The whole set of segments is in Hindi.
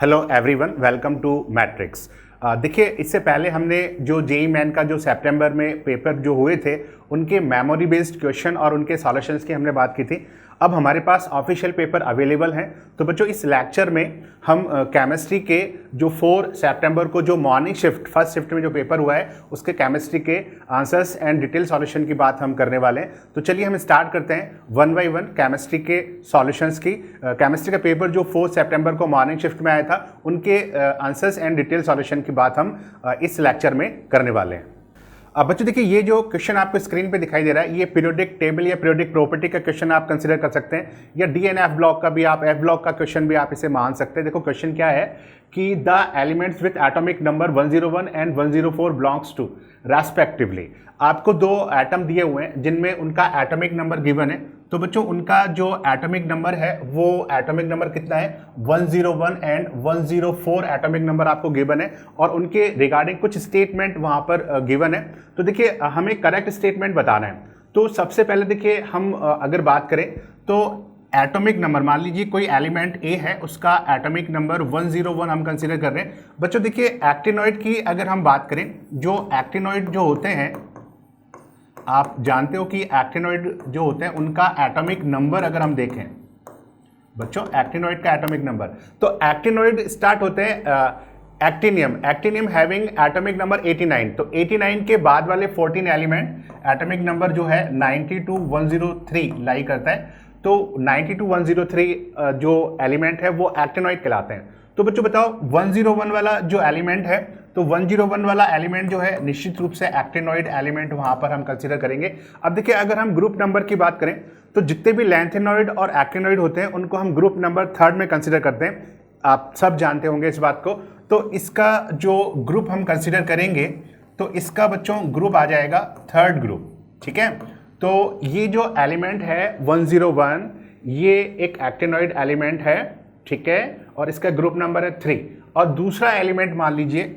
Hello everyone, welcome to Matrix. देखिए, इससे पहले हमने जो जेईई मेन का जो सितंबर में पेपर जो हुए थे उनके मेमोरी बेस्ड क्वेश्चन और उनके सॉल्यूशंस की हमने बात की थी। अब हमारे पास ऑफिशियल पेपर अवेलेबल हैं। तो बच्चों, इस लेक्चर में हम केमिस्ट्री के जो 4 सितंबर को जो मॉर्निंग शिफ्ट फर्स्ट शिफ्ट में जो पेपर हुआ है उसके केमिस्ट्री के आंसर्स एंड डिटेल सॉल्यूशन की बात हम करने वाले हैं। तो चलिए हम स्टार्ट करते हैं वन बाय वन केमिस्ट्री के सॉल्यूशंस की। केमिस्ट्री का पेपर जो 4 सितंबर को मॉर्निंग शिफ्ट में आया था उनके आंसर्स एंड डिटेल सॉल्यूशन की बात हम इस लेक्चर में करने वाले हैं। अब बच्चों देखिए, ये जो क्वेश्चन आपको स्क्रीन पे दिखाई दे रहा है ये पीरियोडिक टेबल या पीरियोडिक प्रॉपर्टी का क्वेश्चन आप कंसीडर कर सकते हैं, या डीएनएफ ब्लॉक का भी आप एफ ब्लॉक का क्वेश्चन भी आप इसे मान सकते हैं। देखो क्वेश्चन क्या है कि the elements with atomic number 101 and 104 belongs to respectively. आपको दो एटम दिए हुए हैं जिनमें उनका एटॉमिक नंबर गिवन है। तो बच्चों, उनका जो एटॉमिक नंबर है वो एटॉमिक नंबर कितना है 101 एंड 104 एटॉमिक नंबर आपको गिवन है, और उनके रिगार्डिंग कुछ स्टेटमेंट वहां पर गिवन है। तो देखिए, हमें करेक्ट स्टेटमेंट बताना है। तो सबसे पहले देखिए, हम अगर बात करें तो एटॉमिक नंबर, मान लीजिए कोई एलिमेंट ए है, उसका एटॉमिक नंबर 101 हम कंसीडर कर रहे हैं। बच्चों देखिए, एक्टिनॉइड की अगर हम बात करें, जो एक्टिनॉइड जो होते हैं, आप जानते हो कि एक्टिनॉइड जो होते हैं उनका एटॉमिक नंबर अगर हम देखें बच्चों, एक्टिनॉइड का एटॉमिक नंबर, तो एक्टिनॉइड स्टार्ट होते हैं एक्टिनियम हैविंग एटॉमिक नंबर 89। तो 89 के बाद वाले 14 एलिमेंट एटॉमिक नंबर जो है 90 to 103 लाई करता है। तो 90 to 103 जो एलिमेंट है वो एक्टिनॉइड कहलाते हैं। तो बच्चों बताओ, 101 वाला जो एलिमेंट है, तो 101 वाला एलिमेंट जो है निश्चित रूप से एक्टिनॉइड एलिमेंट वहां पर हम कंसीडर करेंगे। अब देखिए, अगर हम ग्रुप नंबर की बात करें तो जितने भी लैंथेनॉइड और एक्टिनॉइड होते हैं उनको हम ग्रुप नंबर 3 में कंसीडर करते हैं। आप सब जानते होंगे इस बात को। तो इसका जो ग्रुप हम कंसीडर करेंगे तो इसका बच्चों ग्रुप आ जाएगा 3rd ग्रुप। ठीक है, तो ये जो एलिमेंट है 101 ये एक एक्टिनॉइड एलिमेंट है, ठीक है, और इसका ग्रुप नंबर है 3। और दूसरा एलिमेंट मान लीजिए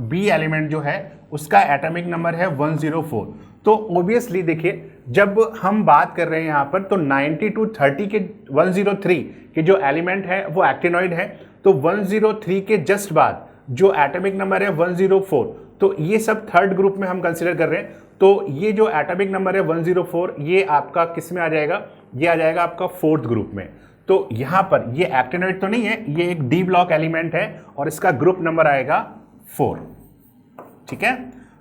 बी एलिमेंट जो है उसका एटॉमिक नंबर है 104। तो ऑब्वियसली देखिए, जब हम बात कर रहे हैं यहाँ पर तो 90 to 30 के 103 के जो एलिमेंट है वो एक्टिनॉइड है। तो 103 के जस्ट बाद जो एटॉमिक नंबर है 104, तो ये सब 3rd ग्रुप में हम कंसिडर कर रहे हैं। तो ये जो एटॉमिक नंबर है 104 ये आपका किस में आ जाएगा, ये आ जाएगा आपका 4th ग्रुप में। तो यहाँ पर ये एक्टिनॉइड तो नहीं है, ये एक डी ब्लॉक एलिमेंट है और इसका ग्रुप नंबर आएगा 4। ठीक है,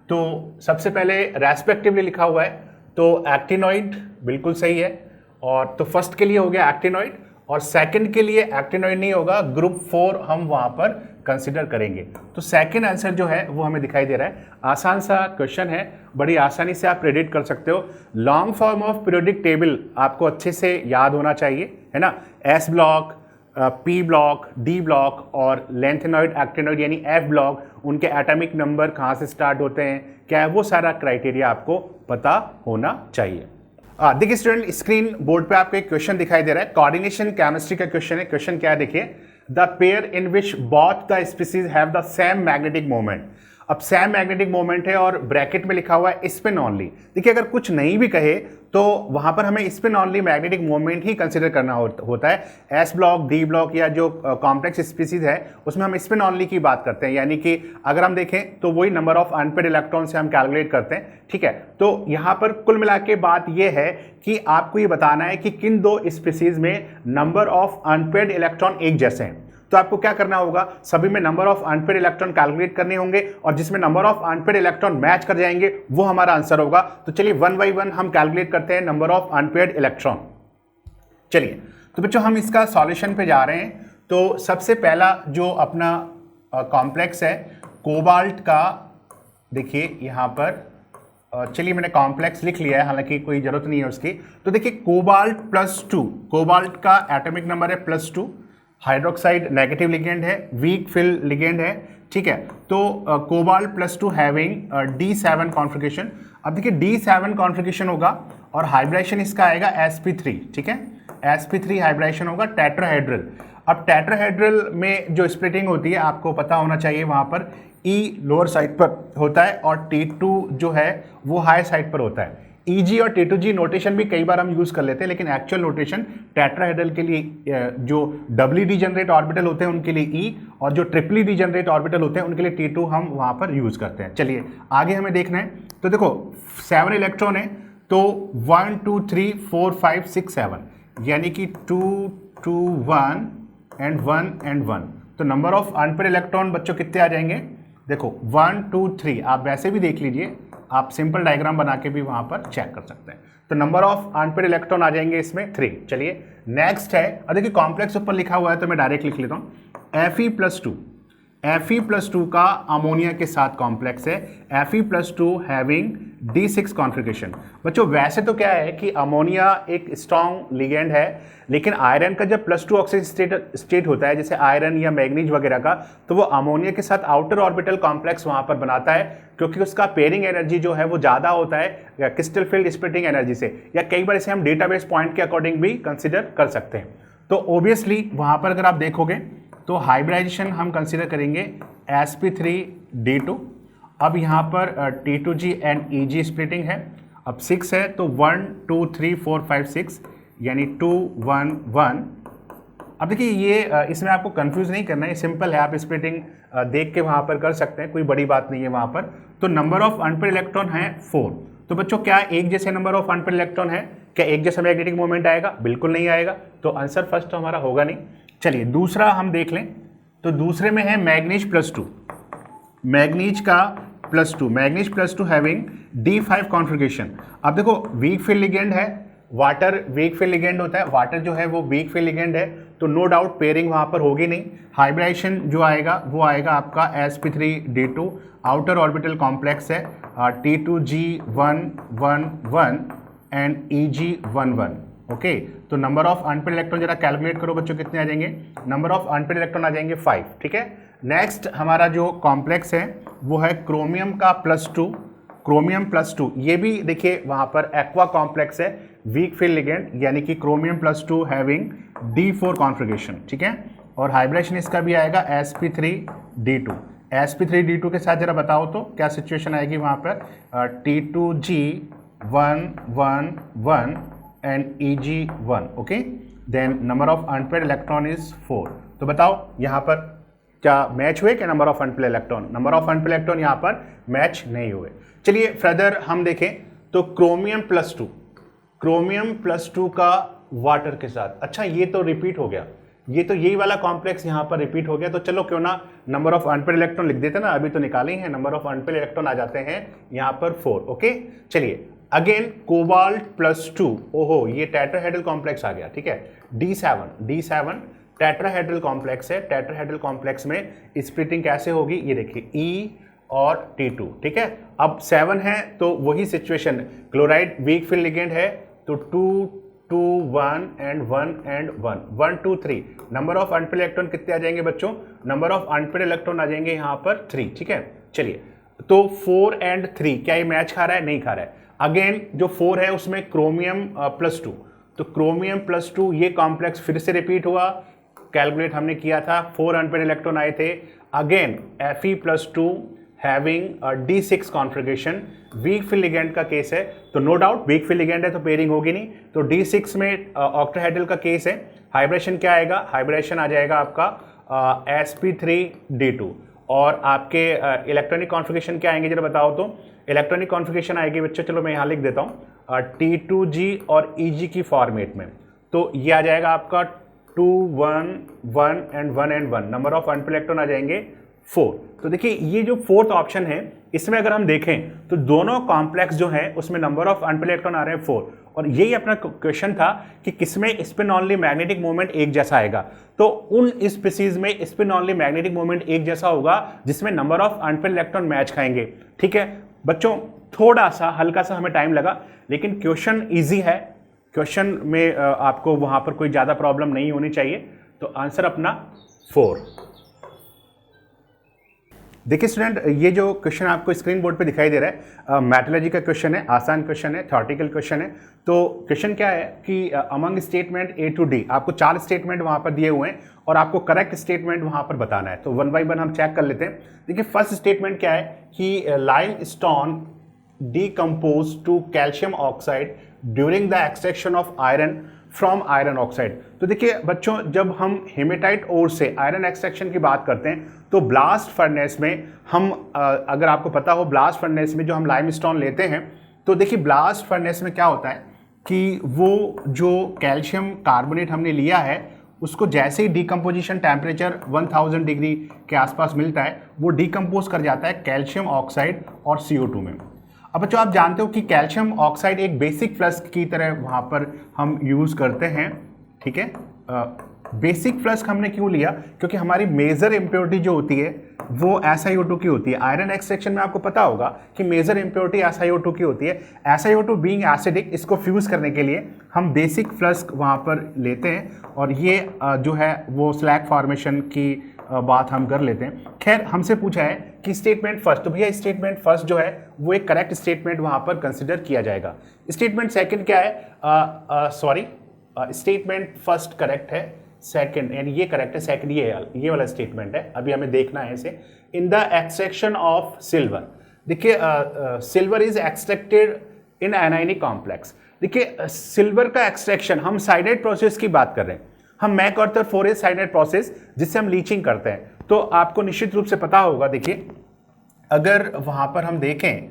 तो सबसे पहले रेस्पेक्टिवली लिखा हुआ है तो एक्टिनॉइड बिल्कुल सही है। और तो फर्स्ट के लिए हो गया एक्टिनॉइड, और सेकंड के लिए एक्टिनॉइड नहीं होगा, ग्रुप 4 हम वहां पर कंसिडर करेंगे। तो सेकंड आंसर जो है वो हमें दिखाई दे रहा है। आसान सा क्वेश्चन है, बड़ी आसानी से आप प्रेडिक्ट कर सकते हो। Long form of periodic table आपको अच्छे से याद होना चाहिए, है ना। S block, P block, D block और लेंथेनॉइड एक्टिनॉइड यानी एफ ब्लॉक, उनके एटॉमिक नंबर कहाँ से स्टार्ट होते हैं, क्या है, वो सारा क्राइटेरिया आपको पता होना चाहिए। देखिए स्टूडेंट, स्क्रीन बोर्ड पे आपको एक क्वेश्चन दिखाई दे रहा है, कोऑर्डिनेशन केमिस्ट्री का क्वेश्चन है। क्वेश्चन क्या है देखिए, the pair in which both the species have the same magnetic moment. अब सेम मैग्नेटिक मोमेंट है और ब्रैकेट में लिखा हुआ है स्पिन ऑनली। देखिए, अगर कुछ नहीं भी कहे तो वहां पर हमें स्पिन ऑनली मैग्नेटिक मोमेंट ही कंसीडर करना होता है। एस ब्लॉक, डी ब्लॉक या जो कॉम्प्लेक्स स्पीसीज है उसमें हम स्पिन ऑनली की बात करते हैं, यानी कि अगर हम देखें तो वही नंबर ऑफ अनपेड इलेक्ट्रॉन से हम कैलकुलेट करते हैं। ठीक है, तो यहाँ पर कुल मिला के बात यह है कि आपको ये बताना है कि किन दो स्पीसीज में नंबर ऑफ अनपेड इलेक्ट्रॉन एक जैसे हैं। तो आपको क्या करना होगा, सभी में number of unpaired electron calculate करने होंगे और जिसमें number of unpaired electron match कर जाएंगे वो हमारा आंसर होगा। तो चलिए 1 by 1 हम कैलकुलेट करते हैं नंबर ऑफ अनपेड इलेक्ट्रॉन। चलिए, तो बच्चों हम इसका सॉल्यूशन पे जा रहे हैं। तो सबसे पहला जो अपना कॉम्प्लेक्स है कोबाल्ट का, देखिए यहाँ पर चलिए मैंने कॉम्प्लेक्स लिख लिया है, हालांकि कोई जरूरत नहीं है उसकी। तो देखिए कोबाल्ट +2, कोबाल्ट का एटॉमिक नंबर है +2, हाइड्रोक्साइड नेगेटिव लिगेंड है, वीक फिल लिगेंड है। ठीक है, तो कोबाल्ट +2 हैविंग D7 कॉन्फिगरेशन। अब देखिए D7 कॉन्फिगरेशन होगा और हाइब्रिडेशन इसका आएगा sp3। ठीक है, sp3 हाइब्रिडेशन होगा टेट्राहेड्रल। अब टेट्राहेड्रल में जो स्प्लिटिंग होती है आपको पता होना चाहिए, वहां पर E लोअर साइड पर होता है और T2 जो है वो हाई साइड पर होता है। EG और T2G नोटेशन भी कई बार हम यूज़ कर लेते हैं, लेकिन एक्चुअल नोटेशन टेट्राहेड्रल के लिए जो डबली डीजेनरेट ऑर्बिटल होते हैं उनके लिए E और जो ट्रिपली डीजेनरेट ऑर्बिटल होते हैं उनके लिए T2 हम वहाँ पर यूज़ करते हैं। चलिए आगे हमें देखना है। तो देखो 7 इलेक्ट्रॉन है, तो 1 2 3 4 5 6 7, यानी कि 2 2 1 एंड 1 एंड 1। तो नंबर ऑफ अनपेयर इलेक्ट्रॉन बच्चों कितने आ जाएंगे? देखो 1 2 3, आप वैसे भी देख लीजिए, आप सिंपल डायग्राम बना के भी वहां पर चेक कर सकते हैं। तो नंबर ऑफ अनपेयर इलेक्ट्रॉन आ जाएंगे इसमें 3। चलिए नेक्स्ट है, और देखिए कॉम्प्लेक्स ऊपर लिखा हुआ है तो मैं डायरेक्ट लिख लेता हूँ। Fe+2, Fe+2 का अमोनिया के साथ कॉम्प्लेक्स है, Fe+2 हैविंग D6 कॉन्फ़िगरेशन। बच्चों वैसे तो क्या है कि अमोनिया एक स्ट्रॉन्ग लिगेंड है, लेकिन आयरन का जब +2 ऑक्सीजन स्टेट होता है, जैसे आयरन या मैग्नीज वगैरह का, तो वो अमोनिया के साथ आउटर ऑर्बिटल कॉम्प्लेक्स वहाँ पर बनाता है, क्योंकि उसका पेयरिंग एनर्जी जो है वो ज़्यादा होता है क्रिस्टल फील्ड स्प्लिटिंग एनर्जी से, या कई बार इसे हम डेटाबेस पॉइंट के अकॉर्डिंग भी कंसिडर कर सकते हैं। तो ओबियसली वहाँ पर अगर आप देखोगे तो हाइब्रिडाइजेशन हम कंसीडर करेंगे sp3d2। अब यहाँ पर T2G एंड EG स्प्लिटिंग है। अब 6 है तो 1 2 3 4 5 6, यानी 2 1 1। अब देखिए ये इसमें आपको कंफ्यूज नहीं करना है, सिंपल है, आप स्प्लिटिंग देख के वहाँ पर कर सकते हैं, कोई बड़ी बात नहीं है वहाँ पर। तो नंबर ऑफ अनपेयर इलेक्ट्रॉन है 4। तो बच्चों क्या एक जैसे नंबर ऑफ अनपेयर इलेक्ट्रॉन है? क्या एक जैसा मैग्नेटिक मोमेंट आएगा? बिल्कुल नहीं आएगा, तो आंसर फर्स्ट तो हमारा होगा नहीं। चलिए दूसरा हम देख लें। तो दूसरे में है मैग्नीज+2, मैग्नीज का +2, मैग्नीज+2 हैविंग D5 कॉन्फ़िगरेशन। अब देखो वीक फील्ड लिगेंड है, वाटर वीक फील्ड लिगेंड होता है, वाटर जो है वो वीक फील्ड लिगेंड है, तो नो डाउट पेयरिंग वहाँ पर होगी नहीं। हाइब्रिडाइजेशन जो आएगा वो आएगा आपका sp3d2, आउटर ऑर्बिटल कॉम्प्लेक्स है, T2G1 1 1 एंड EG1 1। ओके, तो नंबर ऑफ अनपेयर इलेक्ट्रॉन जरा कैलकुलेट करो बच्चों, कितने आ जाएंगे? नंबर ऑफ अनपेयर इलेक्ट्रॉन आ जाएंगे 5। ठीक है, नेक्स्ट हमारा जो कॉम्प्लेक्स है वो है क्रोमियम का +2, क्रोमियम+2। ये भी देखिए वहाँ पर एक्वा कॉम्प्लेक्स है, वीक फील्ड लिगेंड, यानी कि क्रोमियम+2 हैविंग D4 कॉन्फ़िगरेशन। ठीक है, और हाइब्रिडेशन इसका भी आएगा sp3d2। sp3d2 के साथ जरा बताओ तो क्या सिचुएशन आएगी वहाँ पर? T2G1 1 1 and EG1। Okay, then number of unpair electron is 4। तो बताओ यहाँ पर क्या मैच हुए क्या number of unpair electron? Number of unpair electron यहाँ पर मैच नहीं हुए। चलिए फर्दर हम देखें तो क्रोमियम+2, क्रोमियम+2 का वाटर के साथ, अच्छा ये तो रिपीट हो गया, ये तो यही वाला कॉम्प्लेक्स यहाँ पर रिपीट हो गया। तो चलो क्यों ना नंबर ऑफ अनपेयर इलेक्ट्रॉन लिख देते ना, अभी तो निकाले ही हैं, नंबर ऑफ अनपेयर इलेक्ट्रॉन आ जाते हैं यहाँ पर 4। ओके, चलिए अगेन कोबाल्ट+2, ओहो ये टेट्राहेड्रल कॉम्प्लेक्स आ गया। ठीक है, D7 टेट्राहेड्रल कॉम्प्लेक्स है, टेट्राहेड्रल कॉम्प्लेक्स में स्प्लिटिंग कैसे होगी ये देखिए, E और T2। ठीक है, अब 7 है तो वही situation, chloride week field ligand है, तो 2 2 1 and 1 and 1 1 2 3। Number of unpaired electron कितने आ जाएंगे बच्चों? नंबर ऑफ अनपेयर इलेक्ट्रॉन आ जाएंगे यहाँ पर 3। ठीक है, चलिए तो 4 एंड 3 क्या ये मैच खा रहा है? नहीं खा रहा है। अगेन जो 4 है उसमें क्रोमियम+2, तो क्रोमियम+2 ये कॉम्प्लेक्स फिर से रिपीट हुआ, कैलकुलेट हमने किया था, 4 अनपेयर इलेक्ट्रॉन आए थे। Again Fe+2 having D6 configuration, weak field ligand का केस है, तो no doubt weak field ligand है तो पेयरिंग होगी नहीं, तो D6 में ऑक्टाहेड्रल का केस है। हाइब्रिडेशन क्या आएगा? हाइब्रिडेशन आ जाएगा आपका sp3d2। और आपके इलेक्ट्रॉनिक कॉन्फ़िगरेशन क्या आएंगे जरा बताओ तो? इलेक्ट्रॉनिक कॉन्फ़िगरेशन आएगी बच्चों, चलो मैं यहाँ लिख देता हूँ, T2G और EG की फॉर्मेट में, तो ये आ जाएगा आपका 2 1 1 and 1 and 1। Number of unpair electron आ जाएंगे 4। तो देखिए ये जो फोर्थ ऑप्शन है इसमें अगर हम देखें तो दोनों कॉम्प्लेक्स जो है उसमें नंबर ऑफ अनपेयर इलेक्ट्रॉन आ रहे हैं 4, और यही अपना क्वेश्चन था कि किसमें स्पिन ऑनली मैग्नेटिक मोमेंट एक जैसा आएगा। तो उन स्पीसीज में स्पिन ऑनली मैग्नेटिक मोमेंट एक जैसा होगा जिसमें number of unpaired electron match खाएंगे। ठीक है बच्चों, थोड़ा सा हल्का सा हमें टाइम लगा, लेकिन क्वेश्चन ईजी है, क्वेश्चन में आपको वहां पर कोई ज़्यादा प्रॉब्लम नहीं होनी चाहिए। तो आंसर अपना 4। देखिए स्टूडेंट, ये जो क्वेश्चन आपको स्क्रीन बोर्ड पे दिखाई दे रहा है मेटलर्जी का क्वेश्चन है, आसान क्वेश्चन है, थ्योरेटिकल क्वेश्चन है। तो क्वेश्चन क्या है कि among statement A to D आपको 4 स्टेटमेंट वहाँ पर दिए हुए हैं और आपको करेक्ट स्टेटमेंट वहाँ पर बताना है। तो 1 by 1 हम चेक कर लेते हैं। देखिए फर्स्ट स्टेटमेंट क्या है कि lime stone decompose to calcium oxide during the extraction of iron from iron oxide. तो देखिए बच्चों, जब हम हेमेटाइट ओर से आयरन एक्सट्रैक्शन की बात करते हैं तो ब्लास्ट फर्नेस में हम अगर आपको पता हो, ब्लास्ट फर्नेस में जो हम लाइमस्टोन लेते हैं, तो देखिए ब्लास्ट फर्नेस में क्या होता है कि वो जो कैल्शियम कार्बोनेट हमने लिया है उसको जैसे ही डिकम्पोजिशन टेम्परेचर 1000 डिग्री के आसपास मिलता है, वो डिकम्पोज कर जाता है कैल्शियम ऑक्साइड और CO2 में। अब बच्चों आप जानते हो कि कैल्शियम ऑक्साइड एक बेसिक फ्लस्क की तरह वहाँ पर हम यूज़ करते हैं, ठीक है। बेसिक फ्लस्क हमने क्यों लिया? क्योंकि हमारी मेजर इम्प्योरिटी जो होती है वो SiO2 की होती है। आयरन एक्सट्रैक्शन में आपको पता होगा कि मेजर इम्प्योरिटी SiO2 की होती है। SiO2 बीइंग एसिडिक, इसको फ्यूज़ करने के लिए हम बेसिक फ्लस्क वहाँ पर लेते हैं और ये जो है वो स्लैग फॉर्मेशन की बात हम कर लेते हैं। खैर, हमसे पूछा है कि स्टेटमेंट फर्स्ट, तो भैया स्टेटमेंट फर्स्ट जो है वो एक करेक्ट स्टेटमेंट वहाँ पर कंसिडर किया जाएगा। स्टेटमेंट सेकंड क्या है? स्टेटमेंट फर्स्ट करेक्ट है, सेकंड यानी ये करेक्ट है, सेकंड ये वाला स्टेटमेंट है। अभी हमें देखना है इसे। In the extraction of silver, देखिए silver is extracted in anionic complex. देखिए सिल्वर का एक्सट्रैक्शन, हम साइनाइड प्रोसेस की बात कर रहे हैं, हम मैकआर्थर फोरेज साइनाइड प्रोसेस जिससे हम लीचिंग करते हैं। तो आपको निश्चित रूप से पता होगा, देखिए अगर वहाँ पर हम देखें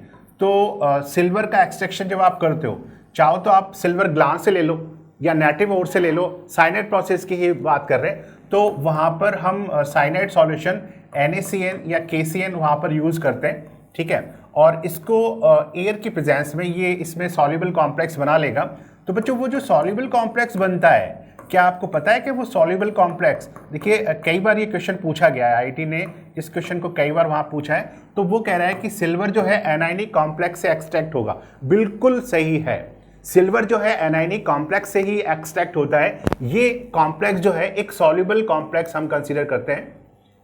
तो सिल्वर का एक्सट्रैक्शन जब आप करते हो, चाहो तो आप सिल्वर ग्लास से ले लो या नेटिव ओर से ले लो, साइनाइड प्रोसेस की ही बात कर रहे हैं, तो वहाँ पर हम साइनाइड सॉल्यूशन NaCN या KCN वहाँ पर यूज़ करते हैं, ठीक है। और इसको एयर की प्रेजेंस में ये इसमें सॉल्युबल कॉम्प्लेक्स बना लेगा। तो बच्चों वो जो सॉल्युबल कॉम्प्लेक्स बनता है, क्या आपको पता है कि वो सॉल्युबल कॉम्प्लेक्स, देखिए कई बार ये क्वेश्चन पूछा गया है, IIT ने इस क्वेश्चन को कई बार वहाँ पूछा है। तो वो कह रहा है कि सिल्वर जो है एनायनिक कॉम्प्लेक्स से एक्सट्रैक्ट होगा। बिल्कुल सही है, सिल्वर जो है एनायनिक कॉम्प्लेक्स से ही एक्सट्रैक्ट होता है। ये कॉम्प्लेक्स जो है एक सॉल्युबल कॉम्प्लेक्स हम कंसीडर करते हैं,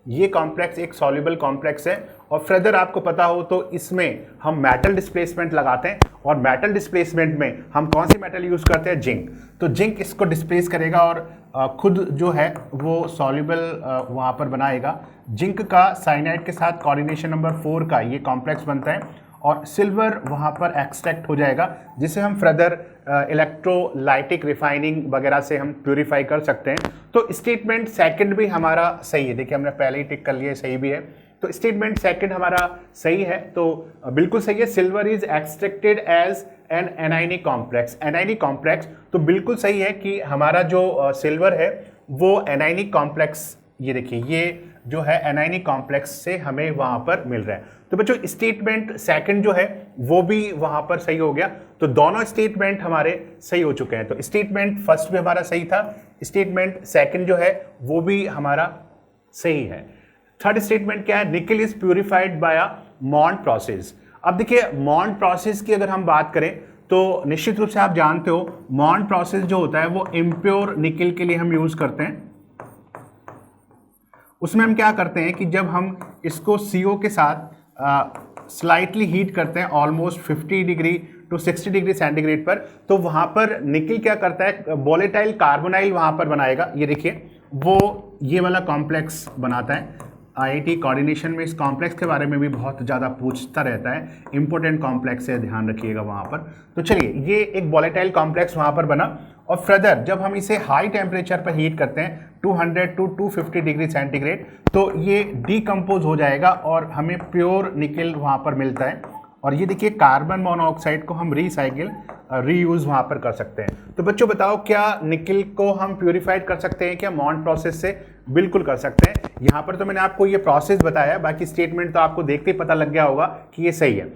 ये कॉम्प्लेक्स एक सॉल्युबल कॉम्प्लेक्स है। और फर्दर आपको पता हो तो इसमें हम मेटल डिस्प्लेसमेंट लगाते हैं, और मेटल डिस्प्लेसमेंट में हम कौन सी मेटल यूज़ करते हैं? जिंक। तो जिंक इसको डिस्प्लेस करेगा और खुद जो है वो सॉल्युबल वहाँ पर बनाएगा। जिंक का साइनाइड के साथ कोऑर्डिनेशन नंबर 4 का ये कॉम्प्लेक्स बनता है और सिल्वर वहाँ पर एक्सट्रैक्ट हो जाएगा, जिसे हम फर्दर इलेक्ट्रोलाइटिक रिफाइनिंग वगैरह से हम प्यूरिफाई कर सकते हैं। तो स्टेटमेंट सेकंड भी हमारा सही है। देखिए हमने पहले ही टिक कर लिया, सही भी है। तो स्टेटमेंट सेकंड हमारा सही है, तो बिल्कुल सही है। Silver is extracted as an anionic complex. Anionic complex, तो बिल्कुल सही है कि हमारा जो सिल्वर है वो एनायनिक कॉम्प्लेक्स, ये देखिए ये जो है एनायनिक कॉम्प्लेक्स से हमें वहाँ पर मिल रहा है। तो बच्चों स्टेटमेंट सेकंड जो है वो भी वहाँ पर सही हो गया। तो दोनों स्टेटमेंट हमारे सही हो चुके हैं। तो स्टेटमेंट फर्स्ट भी हमारा सही था, स्टेटमेंट सेकंड जो है वो भी हमारा सही है। थर्ड स्टेटमेंट क्या है? निकल is purified bye a मॉन्ट process. अब देखिए मॉन्ट प्रोसेस की अगर हम बात करें तो निश्चित रूप से आप जानते हो मॉन्ट प्रोसेस जो होता है वो इम्प्योर निकल के लिए हम यूज करते हैं। उसमें हम क्या करते हैं कि जब हम इसको CO के साथ स्लाइटली हीट करते हैं almost 50 degree to 60 degree centigrade पर, तो वहाँ पर निकल क्या करता है? वोलेटाइल कार्बोनाइल वहाँ पर बनाएगा। ये देखिए वो ये वाला कॉम्प्लेक्स बनाता है। IIT कोऑर्डिनेशन में इस कॉम्प्लेक्स के बारे में भी बहुत ज़्यादा पूछता रहता है, इंपॉर्टेंट कॉम्प्लेक्स है, ध्यान रखिएगा वहाँ पर। तो चलिए ये एक वोलेटाइल कॉम्प्लेक्स वहाँ पर बना, और फर्दर जब हम इसे हाई टेम्परेचर पर हीट करते हैं 200 टू 250 डिग्री सेंटीग्रेड, तो ये डीकम्पोज हो जाएगा और हमें प्योर निकल वहाँ पर मिलता है। और ये देखिए कार्बन मोनोऑक्साइड को हम रीसाइकिल रीयूज़ वहाँ पर कर सकते हैं। तो बच्चों बताओ क्या निकल को हम प्यूरिफाइड कर सकते हैं क्या मॉन्ट प्रोसेस से? बिल्कुल कर सकते हैं। यहाँ पर तो मैंने आपको ये प्रोसेस बताया, बाकी स्टेटमेंट तो आपको देखते ही पता लग गया होगा कि ये सही है।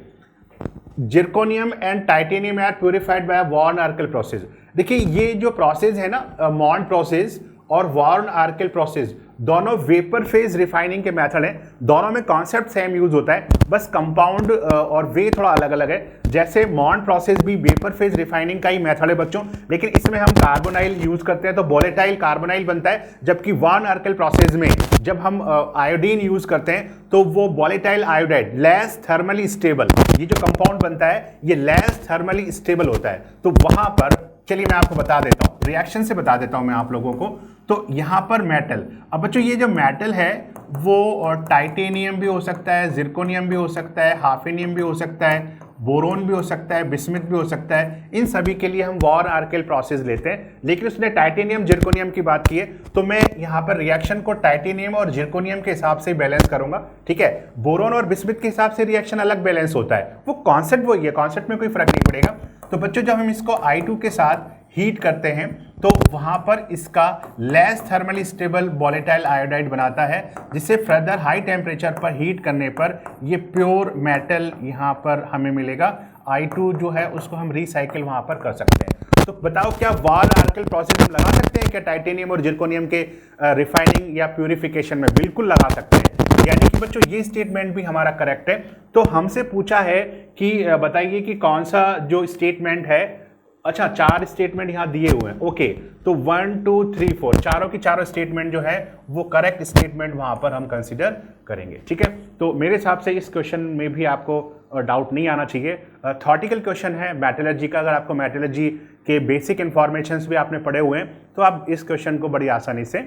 Zirconium and titanium are purified by van Arkel process. देखिए ये जो प्रोसेस है ना, मॉन्ट प्रोसेस और वॉर्न आर्कल प्रोसेस, दोनों वेपर फेज रिफाइनिंग के मेथड हैं। दोनों में कॉन्सेप्ट सेम यूज होता है, बस कंपाउंड और वे थोड़ा अलग अलग है। जैसे मॉन्ट प्रोसेस भी वेपर फेज रिफाइनिंग का ही मेथड है बच्चों, लेकिन इसमें हम कार्बोनाइल यूज करते हैं तो वोलेटाइल कार्बोनाइल बनता है, जबकि वॉर्न आर्कल प्रोसेस में जब हम आयोडीन यूज करते हैं तो वो volatile iodide, less thermally stable, ये जो कंपाउंड बनता है ये लेस थर्मली स्टेबल होता है। तो वहां पर चलिए मैं आपको बता देता हूँ, रिएक्शन से बता देता हूँ मैं आप लोगों को। तो यहाँ पर मेटल, अब बच्चों ये जो मेटल है वो टाइटेनियम भी हो सकता है, जिरकोनियम भी हो सकता है, हाफेनियम भी हो सकता है, बोरोन भी हो सकता है, बिस्मिथ भी हो सकता है। इन सभी के लिए हम वॉन आर्केल प्रोसेस लेते हैं। लेकिन उसने टाइटेनियम जिरकोनियम की बात की है, तो मैं यहाँ पर रिएक्शन को टाइटेनियम और जिरकोनियम के हिसाब से बैलेंस करूंगा, ठीक है। बोरोन और बिस्मिथ के हिसाब से रिएक्शन अलग बैलेंस होता है, वो कॉन्सेप्ट वही है, कॉन्सेप्ट में कोई फर्क नहीं पड़ेगा। तो बच्चों जब हम इसको I2 के साथ हीट करते हैं तो वहां पर इसका less thermally stable volatile iodide बनाता है, जिससे फर्दर हाई टेम्परेचर पर हीट करने पर ये प्योर मेटल यहां पर हमें मिलेगा। I2 जो है उसको हम रिसाइकिल वहां पर कर सकते हैं। तो बताओ क्या वॉन आर्केल प्रोसेस हम लगा सकते हैं क्या टाइटेनियम और जिरकोनियम के रिफाइनिंग या प्यूरिफिकेशन में? बिल्कुल लगा सकते हैं। यानी कि बच्चों ये स्टेटमेंट भी हमारा करेक्ट है। तो हमसे पूछा है कि बताइए कि कौन सा जो स्टेटमेंट है, अच्छा 4 स्टेटमेंट यहाँ दिए हुए हैं, ओके। तो 1 2 3 4 चारों की चारों स्टेटमेंट जो है वो करेक्ट स्टेटमेंट वहां पर हम कंसीडर करेंगे, ठीक है। तो मेरे हिसाब से इस क्वेश्चन में भी आपको डाउट नहीं आना चाहिए। थॉटिकल क्वेश्चन है मेटलर्जी का, अगर आपको मेटलर्जी के बेसिक इंफॉर्मेशंस भी आपने पढ़े हुए हैं तो आप इस क्वेश्चन को बड़ी आसानी से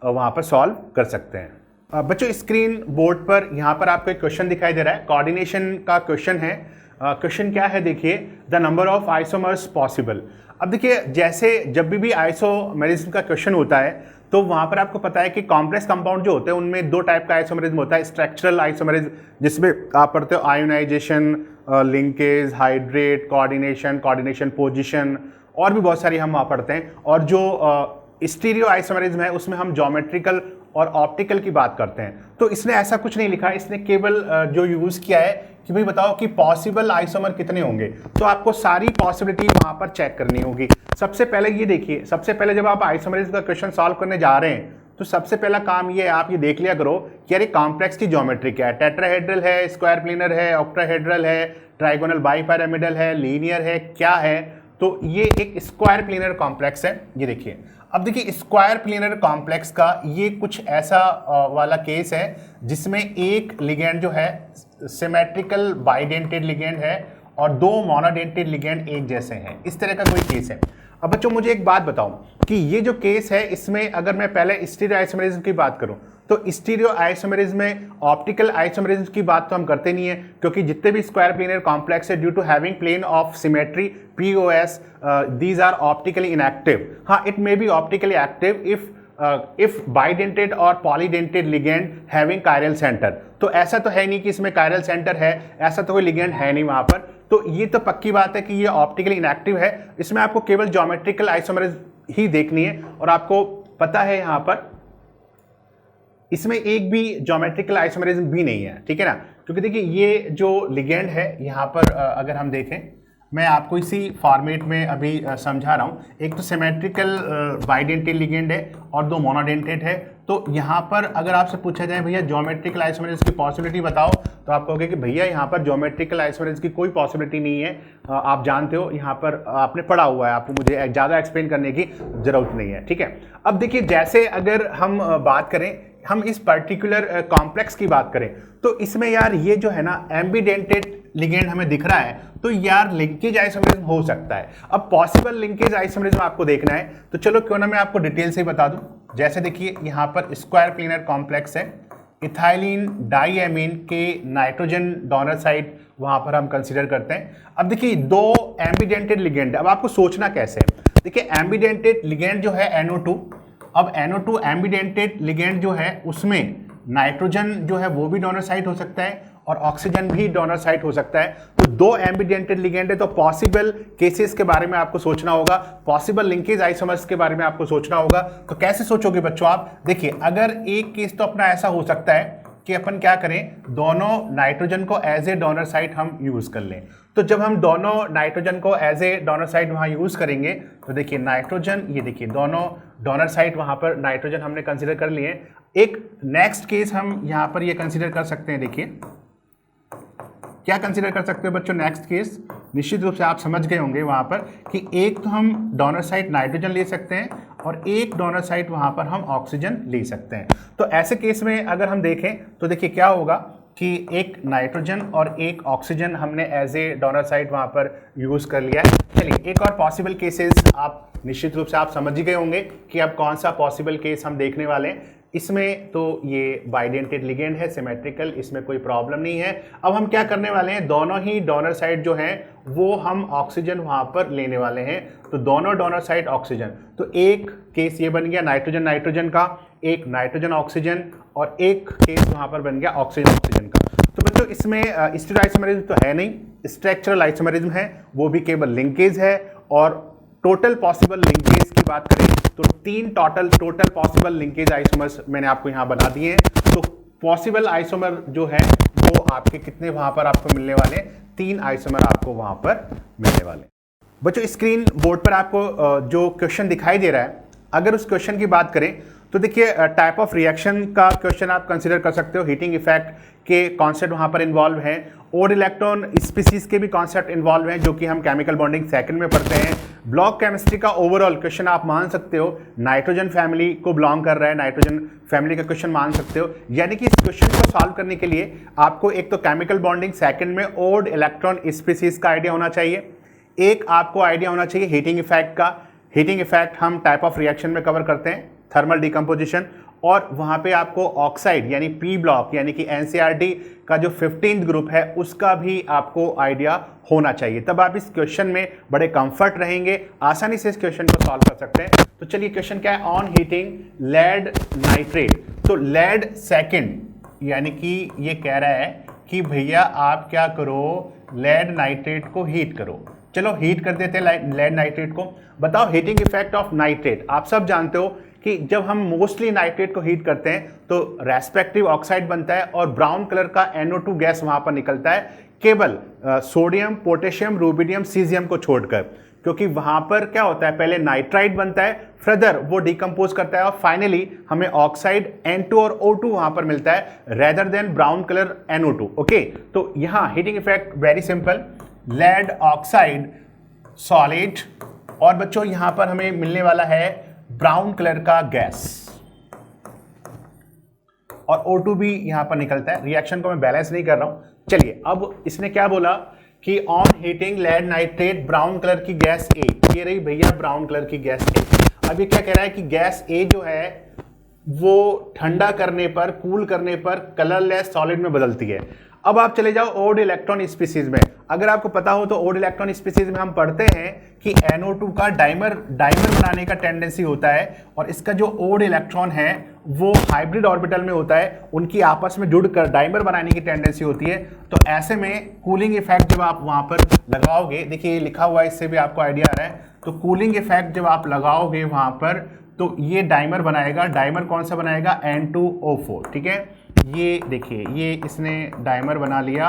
वहां पर सॉल्व कर सकते हैं। बच्चों स्क्रीन बोर्ड पर यहाँ पर आपको एक क्वेश्चन दिखाई दे रहा है, कोऑर्डिनेशन का क्वेश्चन है। क्वेश्चन क्या है देखिए, the number of isomers possible. अब देखिए जैसे जब भी आइसोमेरिज्म का क्वेश्चन होता है तो वहाँ पर आपको पता है कि कॉम्प्लेक्स कंपाउंड जो होते हैं उनमें 2 टाइप का आइसोमेरिज्म होता है। स्ट्रक्चरल आइसोमेरिज्म जिसमें आप पढ़ते हो ionization, linkage, hydrate, coordination position, और भी बहुत सारी हम वहाँ पढ़ते हैं। और जो स्टीरियो आइसोमेरिज्म है उसमें हम ज्योमेट्रिकल और ऑप्टिकल की बात करते हैं। तो इसने ऐसा कुछ नहीं लिखा, इसने केवल जो यूज किया है कि भाई बताओ कि पॉसिबल आइसोमर कितने होंगे। तो आपको सारी पॉसिबिलिटी वहां पर चेक करनी होगी। सबसे पहले ये देखिए, सबसे पहले जब आप आइसोमेरिज्म का क्वेश्चन सॉल्व करने जा रहे हैं तो सबसे पहला काम ये आप ये देख लिया करो कि यार कॉम्प्लेक्स की ज्योमेट्री क्या है। टेट्राहेड्रल है, स्क्वायर प्लेनर है, ऑक्टाहेड्रल है, ट्राइगोनल बाइपिरामिडल है, लीनियर है, क्या है? तो ये एक स्क्वायर प्लेनर कॉम्प्लेक्स है। ये देखिए, अब देखिए स्क्वायर प्लेनर कॉम्प्लेक्स का ये कुछ ऐसा वाला केस है जिसमें एक लिगेंड जो है सिमेट्रिकल बाइडेंटेड लिगेंड है और 2 मोनोडेंटेड लिगेंड एक जैसे हैं, इस तरह का कोई केस है। अब बच्चों मुझे एक बात बताओ कि ये जो केस है इसमें अगर मैं पहले स्टीरियो आइसोमेरिज्म की बात करूं तो स्टीरियो आइसोमेरिज्म में ऑप्टिकल आइसोमेरिज्म की बात तो हम करते नहीं है, क्योंकि जितने भी स्क्वायर प्लेनर कॉम्प्लेक्स है due to having plane of symmetry POS these are optically inactive. हाँ, it may be optically active if bidentate और polydentate ligand having chiral centre. तो ऐसा तो है नहीं कि इसमें कायरल सेंटर है, ऐसा तो कोई लिगेंड है नहीं वहां पर। तो ये तो पक्की बात है कि ये ऑप्टिकली इनएक्टिव है। इसमें आपको केवल ज्योमेट्रिकल आइसोमेरिज्म ही देखनी है और आपको पता है यहां पर इसमें एक भी ज्योमेट्रिकल आइसोमेरिज्म भी नहीं है, ठीक है ना। क्योंकि देखिए ये जो लिगेंड है यहाँ पर अगर हम देखें, मैं आपको इसी फॉर्मेट में अभी समझा रहा हूँ। एक तो सिमेट्रिकल बाइडेंटेड लिगेंड है और 2 मोनोडेंटेड है। तो यहाँ पर अगर आपसे पूछा जाए भैया ज्योमेट्रिकल आइसोमेरिज्म की पॉसिबिलिटी बताओ, तो आप कहोगे कि भैया यहाँ पर ज्योमेट्रिकल आइसोमेरिज्म की कोई पॉसिबिलिटी नहीं है। आप जानते हो, यहाँ पर आपने पढ़ा हुआ है, आपको मुझे ज़्यादा एक्सप्लेन करने की जरूरत नहीं है, ठीक है। अब देखिए जैसे अगर हम बात करें, हम इस पर्टिकुलर कॉम्प्लेक्स की बात करें तो इसमें यार ये जो है ना एम्बिडेंटेड लिगेंड हमें दिख रहा है, तो यार लिंकेज आइसोमेरिज्म हो सकता है। अब पॉसिबल लिंकेज आइसोमेरिज्म आपको देखना है तो चलो क्यों ना मैं आपको डिटेल से बता दूं। जैसे देखिए यहाँ पर स्क्वायर प्लेनर कॉम्प्लेक्स है, इथाइलिन डाइएमीन के नाइट्रोजन डोनर साइड वहां पर हम कंसीडर करते हैं। अब देखिए 2 एम्बिडेंटेड लिगेंड, अब आपको सोचना कैसे है। देखिए एम्बिडेंटेड लिगेंड जो है NO2, अब NO2 एम्बिडेंटेड लिगेंड जो है उसमें नाइट्रोजन जो है वो भी डोनर साइट हो सकता है और ऑक्सीजन भी डोनर साइट हो सकता है। तो 2 एम्बिडेंटेड लिगेंड है, तो पॉसिबल केसेस के बारे में आपको सोचना होगा, पॉसिबल लिंकेज आइसोमर्स के बारे में आपको सोचना होगा। तो कैसे सोचोगे बच्चों आप? देखिए अगर एक केस तो अपना ऐसा हो सकता है कि अपन क्या करें, दोनों नाइट्रोजन को एज ए डोनर साइट हम यूज कर लें। तो जब हम दोनों नाइट्रोजन को एज ए डोनर साइट वहां यूज करेंगे तो देखिए नाइट्रोजन, ये देखिए दोनों डोनर साइट वहां पर नाइट्रोजन हमने कंसीडर कर लिए। एक नेक्स्ट केस हम यहां पर ये कंसीडर कर सकते हैं। देखिए क्या कंसीडर कर सकते हो बच्चों नेक्स्ट केस? निश्चित रूप से आप समझ गए होंगे वहां पर कि एक तो हम डोनर साइट नाइट्रोजन ले सकते हैं और एक डोनर साइट वहां पर हम ऑक्सीजन ले सकते हैं। तो ऐसे केस में अगर हम देखें तो देखिए क्या होगा कि एक नाइट्रोजन और एक ऑक्सीजन हमने एज ए डोनर साइट वहां पर यूज कर लिया है। चलिए एक और पॉसिबल केसेस आप निश्चित रूप से आप समझ ही गए होंगे कि अब कौन सा पॉसिबल केस हम देखने वाले हैं। इसमें तो ये बाइडेंटेड लिगेंड है, सिमेट्रिकल, इसमें कोई प्रॉब्लम नहीं है। अब हम क्या करने वाले हैं, दोनों ही डोनर साइड जो हैं वो हम ऑक्सीजन वहाँ पर लेने वाले हैं। तो दोनों डोनर साइड ऑक्सीजन, तो एक केस ये बन गया नाइट्रोजन नाइट्रोजन का, एक नाइट्रोजन ऑक्सीजन, और एक केस वहाँ पर बन गया ऑक्सीजन ऑक्सीजन का। तो बच्चों इसमें स्टीरियोआइसोमेरिज्म तो है नहीं, स्ट्रक्चरल आइसोमेरिज्म है, वो भी केवल लिंकेज है। और टोटल पॉसिबल लिंकेज की बात करें तो 3 टोटल पॉसिबल लिंकेज आइसोमर्स मैंने आपको यहाँ बना दिए हैं। तो पॉसिबल आइसोमर जो है वो आपके कितने वहाँ पर आपको मिलने वाले, 3 आइसोमर आपको वहाँ पर मिलने वाले। बच्चों स्क्रीन बोर्ड पर आपको जो क्वेश्चन दिखाई दे रहा है, अगर उस क्वेश्चन की बात करें तो देखिए टाइप ऑफ रिएक्शन का क्वेश्चन आप कंसीडर कर सकते हो। हीटिंग इफेक्ट के कॉन्सेप्ट वहाँ पर इन्वॉल्व हैं, ओड इलेक्ट्रॉन स्पीसीज के भी कॉन्सेप्ट इन्वॉल्व हैं जो कि हम केमिकल बॉन्डिंग सेकंड में पढ़ते हैं। ब्लॉक केमिस्ट्री का ओवरऑल क्वेश्चन आप मान सकते हो, नाइट्रोजन फैमिली को बिलोंग कर रहा है, नाइट्रोजन फैमिली का क्वेश्चन मान सकते हो। यानी कि इस क्वेश्चन को सॉल्व करने के लिए आपको एक तो केमिकल बॉन्डिंग सेकंड में ओड इलेक्ट्रॉन स्पीसीज का आइडिया होना चाहिए, एक आपको आइडिया होना चाहिए हीटिंग इफेक्ट का। हीटिंग इफेक्ट हम टाइप ऑफ रिएक्शन में कवर करते हैं, थर्मल डिकम्पोजिशन, और वहाँ पे आपको ऑक्साइड यानी पी ब्लॉक यानी कि एनसीईआरटी का जो 15th ग्रुप है उसका भी आपको आइडिया होना चाहिए। तब आप इस क्वेश्चन में बड़े कंफर्ट रहेंगे, आसानी से इस क्वेश्चन को सॉल्व कर सकते हैं। तो चलिए क्वेश्चन क्या है, ऑन हीटिंग लेड नाइट्रेट। तो लेड सेकंड यानी कि ये कह रहा है कि भैया आप क्या करो, लेड नाइट्रेट को हीट करो। चलो हीट कर देते हैं लेड नाइट्रेट को। बताओ हीटिंग इफेक्ट ऑफ नाइट्रेट। आप सब जानते हो कि जब हम मोस्टली नाइट्रेट को हीट करते हैं तो रेस्पेक्टिव ऑक्साइड बनता है और ब्राउन कलर का NO2 गैस वहां पर निकलता है, केवल सोडियम, पोटेशियम, रूबिडियम, सीजियम को छोड़कर। क्योंकि वहां पर क्या होता है, पहले नाइट्राइड बनता है, फर्दर वो डिकम्पोज करता है और फाइनली हमें ऑक्साइड N2 और O2 वहां पर मिलता है rather than brown colour NO2। Okay, तो यहाँ heating effect very simple, lead oxide solid, और बच्चों यहां पर हमें मिलने वाला है ब्राउन कलर का गैस, और O2 भी यहां पर निकलता है। रिएक्शन को मैं बैलेंस नहीं कर रहा हूं। चलिए अब इसने क्या बोला कि on heating lead nitrate brown colour की गैस ए, ये रही भैया ब्राउन कलर की गैस ए। अब ये क्या कह रहा है कि गैस ए जो है वो ठंडा करने पर, कूल करने पर कलरलेस सॉलिड में बदलती है। अब आप चले जाओ ओड इलेक्ट्रॉन स्पीसीज में। अगर आपको पता हो तो ओड इलेक्ट्रॉन स्पीसीज में हम पढ़ते हैं कि NO2 का डाइमर बनाने का टेंडेंसी होता है, और इसका जो ओड इलेक्ट्रॉन है वो हाइब्रिड ऑर्बिटल में होता है, उनकी आपस में जुड़कर डाइमर बनाने की टेंडेंसी होती है। तो ऐसे में कूलिंग इफेक्ट जब आप वहां पर लगाओगे, देखिए लिखा हुआ है, इससे भी आपको आइडिया आ रहा है। तो कूलिंग इफेक्ट जब आप लगाओगे वहां पर तो ये डाइमर बनाएगा। डाइमर कौन सा बनाएगा, N2O4। ठीक है, ये देखिए ये इसने डाइमर बना लिया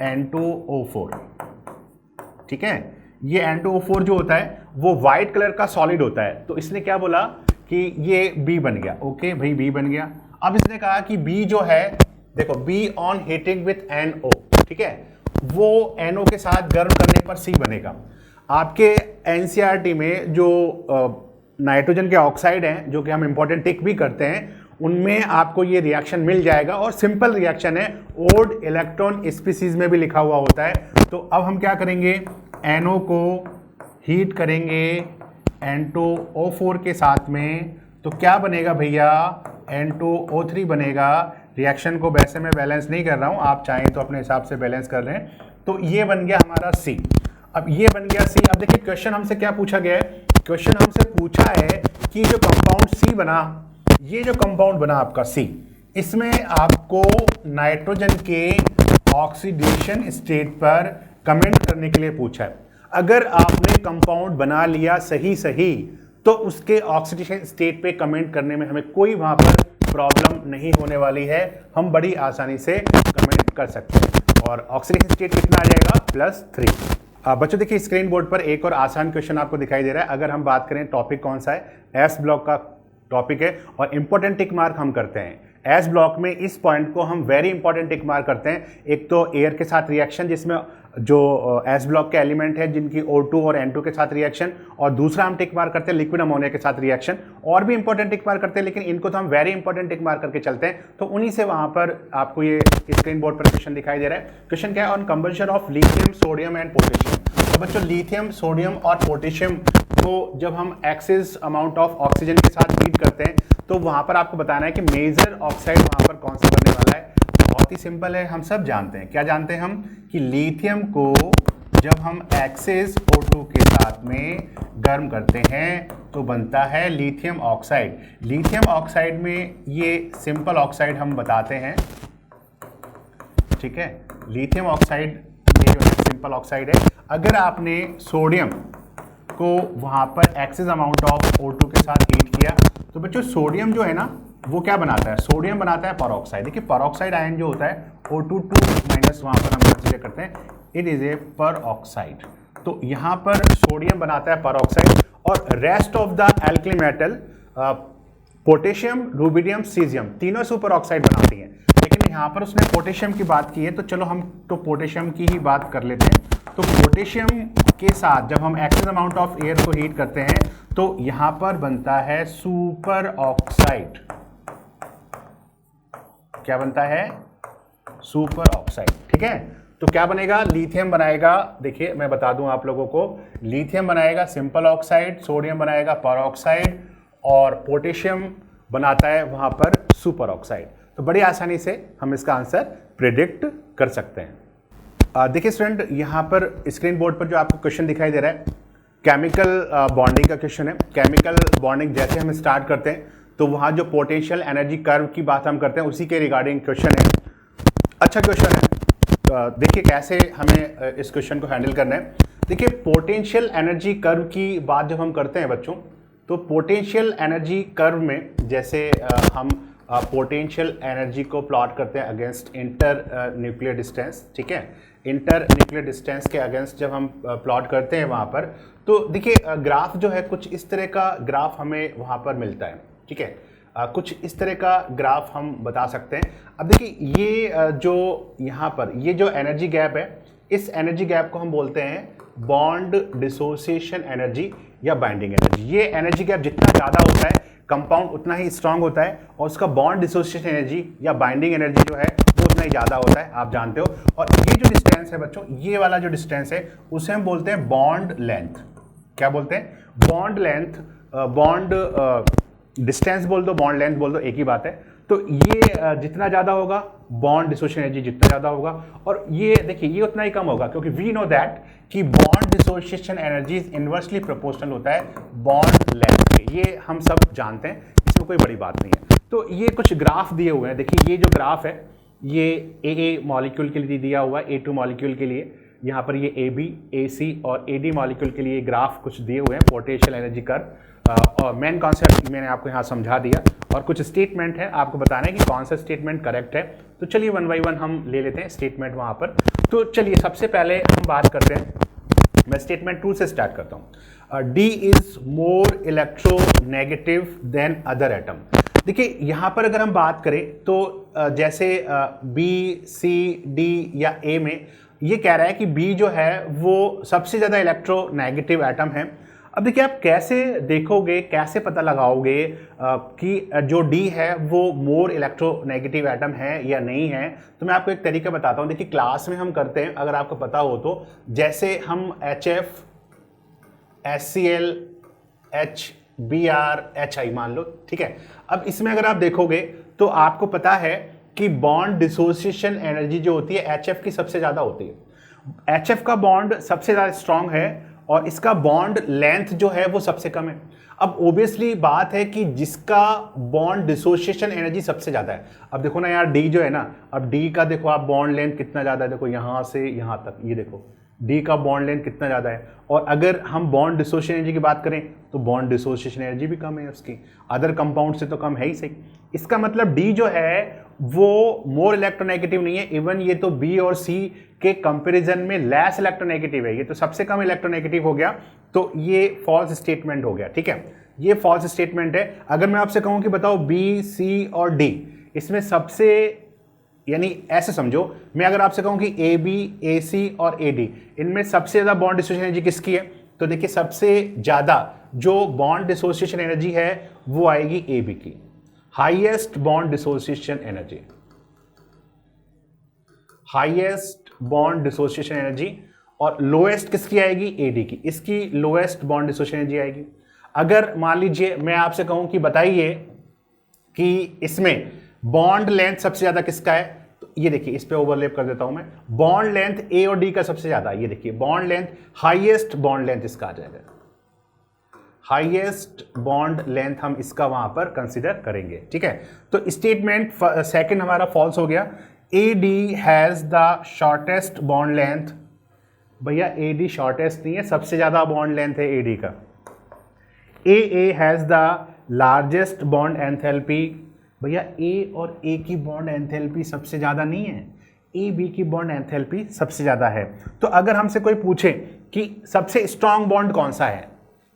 N2O4। ठीक है, ये N2O4 जो होता है वो व्हाइट कलर का सॉलिड होता है। तो इसने क्या बोला कि ये B बन गया। ओके भाई, B बन गया। अब इसने कहा कि B जो है, देखो B on heating with NO, ठीक है, वो NO के साथ गर्म करने पर C बनेगा। आपके NCERT में जो नाइट्रोजन के ऑक्साइड हैं जो कि हम इंपॉर्टेंट टिक भी करते हैं, उनमें आपको ये रिएक्शन मिल जाएगा, और सिंपल रिएक्शन है, ओड इलेक्ट्रॉन स्पीसीज में भी लिखा हुआ होता है। तो अब हम क्या करेंगे, NO को हीट करेंगे N2O4 के साथ में, तो क्या बनेगा भैया, N2O3 बनेगा। रिएक्शन को वैसे मैं बैलेंस नहीं कर रहा हूँ, आप चाहें तो अपने हिसाब से बैलेंस कर लें। तो ये बन गया हमारा C। अब ये बन गया C। अब देखिए क्वेश्चन हमसे क्या पूछा गया है, क्वेश्चन हमसे पूछा है कि जो कंपाउंड C बना, ये जो कंपाउंड बना आपका C, इसमें आपको नाइट्रोजन के ऑक्सीडेशन स्टेट पर कमेंट करने के लिए पूछा है। अगर आपने कंपाउंड बना लिया सही तो उसके ऑक्सीडेशन स्टेट पे कमेंट करने में हमें कोई वहां पर प्रॉब्लम नहीं होने वाली है, हम बड़ी आसानी से कमेंट कर सकते हैं। और ऑक्सीडेशन स्टेट कितना आ जाएगा, +3। बच्चों देखिए स्क्रीन बोर्ड पर एक और आसान क्वेश्चन आपको दिखाई दे रहा है। अगर हम बात करें टॉपिक कौन सा है, एस ब्लॉक का टॉपिक है, और इंपॉर्टेंट टिक मार्क हम करते हैं एस ब्लॉक में। इस पॉइंट को हम वेरी इंपॉर्टेंट टिक मार्क करते हैं। एक तो एयर के साथ रिएक्शन जिसमें जो एस ब्लॉक के एलिमेंट है जिनकी O2 और N2 के साथ रिएक्शन, और दूसरा हम टिक मार्क करते हैं लिक्विड अमोनिया के साथ रिएक्शन। और भी इंपॉर्टेंट टिक मार्क करते हैं, लेकिन इनको तो हम वेरी इंपॉर्टेंट टिक मार्क करके चलते हैं। तो उन्हीं से वहां पर आपको ये स्क्रीन बोर्ड पर क्वेश्चन दिखाई दे रहा है। क्वेश्चन क्या है, on combustion of lithium, sodium and potassium. तो बच्चों लिथियम, सोडियम और पोटेशियम को जब हम एक्सेस अमाउंट ऑफ ऑक्सीजन के साथ हीट करते हैं तो तो वहां पर आपको बताना है कि मेजर ऑक्साइड वहां पर कौन सा बनने वाला है। बहुत ही सिंपल है, हम सब जानते हैं। क्या जानते हैं हम? कि लिथियम को जब हम एक्सेस O2 के साथ में गर्म करते हैं तो बनता है लिथियम ऑक्साइड। लिथियम ऑक्साइड में ये सिंपल ऑक्साइड हम बताते हैं, ठीक है। लिथियम ऑक्साइड ये जो है सिंपल ऑक्साइड है। अगर आपने सोडियम को वहां पर एक्सेस अमाउंट ऑफ O2 के साथ हीट किया तो बच्चों सोडियम जो है ना वो क्या बनाता है? सोडियम बनाता है परऑक्साइड। देखिए परऑक्साइड आयन जो होता है O2 वहां पर हम कंसीडर करते हैं, इट इज ए परऑक्साइड। तो यहां पर सोडियम बनाता है परऑक्साइड और rest of the alkali metal potassium, rubidium, caesium तीनों सुपर ऑक्साइड बनाती हैं। लेकिन यहाँ पर उसने पोटेशियम की बात की है तो चलो हम तो पोटेशियम की ही बात कर लेते हैं। तो पोटेशियम के साथ जब हम एक्सेस अमाउंट ऑफ एयर को हीट करते हैं तो यहां पर बनता है सुपर ऑक्साइड। क्या बनता है? सुपर ऑक्साइड, ठीक है। तो क्या बनेगा? लिथियम बनाएगा, देखिए मैं बता दूं आप लोगों को, लिथियम बनाएगा सिंपल ऑक्साइड, सोडियम बनाएगा परऑक्साइड और पोटेशियम बनाता है वहां पर सुपर ऑक्साइड। तो बड़ी आसानी से हम इसका आंसर प्रिडिक्ट कर सकते हैं। देखिए स्टूडेंट, यहाँ पर स्क्रीन बोर्ड पर जो आपको क्वेश्चन दिखाई दे रहा है केमिकल बॉन्डिंग का क्वेश्चन है। केमिकल बॉन्डिंग जैसे हम स्टार्ट करते हैं तो वहाँ जो पोटेंशियल एनर्जी कर्व की बात हम करते हैं उसी के रिगार्डिंग क्वेश्चन है। अच्छा क्वेश्चन है। देखिए कैसे हमें इस क्वेश्चन को हैंडल करना है। देखिए पोटेंशियल एनर्जी कर्व की बात जब हम करते हैं बच्चों, तो पोटेंशियल एनर्जी कर्व में जैसे हम पोटेंशियल एनर्जी को प्लॉट करते हैं अगेंस्ट इंटर न्यूक्लियर डिस्टेंस, ठीक है। इंटर न्यूक्लियर डिस्टेंस के अगेंस्ट जब हम प्लॉट करते हैं वहाँ पर, तो देखिए ग्राफ जो है कुछ इस तरह का ग्राफ हमें वहाँ पर मिलता है, ठीक है। कुछ इस तरह का ग्राफ हम बता सकते हैं। अब देखिए ये जो यहाँ पर ये जो एनर्जी गैप है, इस एनर्जी गैप को हम बोलते हैं बॉन्ड डिसोसिएशन एनर्जी या बाइंडिंग एनर्जी। ये एनर्जी गैप जितना ज़्यादा होता है कंपाउंड उतना ही स्ट्रांग होता है और उसका बॉन्ड डिसोसिएशन एनर्जी या बाइंडिंग एनर्जी जो है वो उतना ही ज़्यादा होता है, आप जानते हो। और ये जो डिस्टेंस है बच्चों, ये वाला जो डिस्टेंस है उसे हम बोलते हैं बॉन्ड लेंथ। क्या बोलते हैं? Bond length. बॉन्ड डिस्टेंस बोल दो, बॉन्ड लेंथ बोल दो, एक ही बात है। तो ये जितना ज़्यादा होगा बॉन्ड डिसोसिएशन एनर्जी जितना ज़्यादा होगा, और ये देखिए ये उतना ही कम होगा, क्योंकि वी नो दैट कि bond dissociation energy inversely proportional होता है बॉन्ड लेंथ के। ये हम सब जानते हैं, इसमें कोई बड़ी बात नहीं है। तो ये कुछ ग्राफ दिए हुए हैं। देखिए ये जो ग्राफ है ये ए मॉलिक्यूल के लिए दिया हुआ है, A2 मॉलिक्यूल के लिए। यहाँ पर ये AB, AC और AD मॉलिक्यूल के लिए ग्राफ कुछ दिए हुए हैं पोटेंशियल एनर्जी कर्व। और मेन कॉन्सेप्ट मैंने आपको यहाँ समझा दिया और कुछ स्टेटमेंट है, आपको बताना है कि कौन सा स्टेटमेंट करेक्ट है। तो चलिए वन बाई वन हम ले लेते हैं स्टेटमेंट वहाँ पर। तो चलिए सबसे पहले हम बात करते हैं, मैं स्टेटमेंट 2 से स्टार्ट करता हूँ। D is more electronegative than other atom. देखिए यहाँ पर अगर हम बात करें तो जैसे B, C, D या A में ये कह रहा है कि B जो है वो सबसे ज़्यादा इलेक्ट्रोनेगेटिव एटम है। अब देखिए आप कैसे देखोगे, कैसे पता लगाओगे कि जो D है वो मोर इलेक्ट्रोनेगेटिव एटम है या नहीं है। तो मैं आपको एक तरीका बताता हूँ। देखिए क्लास में हम करते हैं, अगर आपको पता हो तो, जैसे हम HF, HCl, HBr, HI मान लो, ठीक है। अब इसमें अगर आप देखोगे तो आपको पता है कि बॉन्ड डिसोसिएशन एनर्जी जो होती है HF की सबसे ज़्यादा होती है। HF का बॉन्ड सबसे ज़्यादा स्ट्रांग है और इसका बॉन्ड लेंथ जो है वो सबसे कम है। अब ओबियसली बात है कि जिसका बॉन्ड डिसोसिएशन एनर्जी सबसे ज़्यादा है, अब देखो ना यार D जो है ना, अब D का देखो आप बॉन्ड लेंथ कितना ज़्यादा है, देखो यहाँ से यहाँ तक, ये देखो D का बॉन्ड लेंथ कितना ज़्यादा है। और अगर हम बॉन्ड डिसोसिएशन एनर्जी की बात करें तो बॉन्ड डिसोसिएशन एनर्जी भी कम है उसकी, अदर कंपाउंड से तो कम है ही सही। इसका मतलब D जो है वो मोर इलेक्ट्रोनेगेटिव नहीं है, इवन ये तो B और C के कंपैरिजन में लेस इलेक्ट्रोनेगेटिव है, ये तो सबसे कम इलेक्ट्रोनेगेटिव हो गया। तो ये फॉल्स स्टेटमेंट हो गया, ठीक है, ये फॉल्स स्टेटमेंट है। अगर मैं आपसे कहूँ कि बताओ B, C और D इसमें सबसे, यानी ऐसे समझो, मैं अगर आपसे कहूँ कि AB, AC और AD इनमें सबसे ज़्यादा बॉन्ड डिसोसिएशन एनर्जी किसकी है, तो देखिए सबसे ज़्यादा जो बॉन्ड डिसोसिएशन एनर्जी है वो आएगी AB की, highest bond dissociation energy, highest bond dissociation energy. और लोएस्ट किसकी आएगी? AD की, इसकी लोएस्ट बॉन्ड डिसोसिएशन एनर्जी आएगी। अगर मान लीजिए मैं आपसे कहूं कि बताइए कि इसमें बॉन्ड लेंथ सबसे ज़्यादा किसका है, तो ये देखिए इस पे ओवरलैप कर देता हूं मैं, बॉन्ड लेंथ ए और डी का सबसे ज़्यादा, ये देखिए bond length, highest bond length इसका आ जाएगा, हाईएस्ट बॉन्ड लेंथ हम इसका वहां पर कंसिडर करेंगे, ठीक है। तो स्टेटमेंट सेकंड हमारा फॉल्स हो गया। A D has the shortest bond length, भैया ए डी शॉर्टेस्ट नहीं है, सबसे ज़्यादा बॉन्ड लेंथ है ए डी का। A has the largest bond enthalpy, भैया ए और ए की बॉन्ड एंथैल्पी सबसे ज़्यादा नहीं है, ए बी की बॉन्ड एंथैल्पी सबसे ज़्यादा है। तो अगर हमसे कोई पूछे कि सबसे स्ट्रॉन्ग बॉन्ड कौन सा है,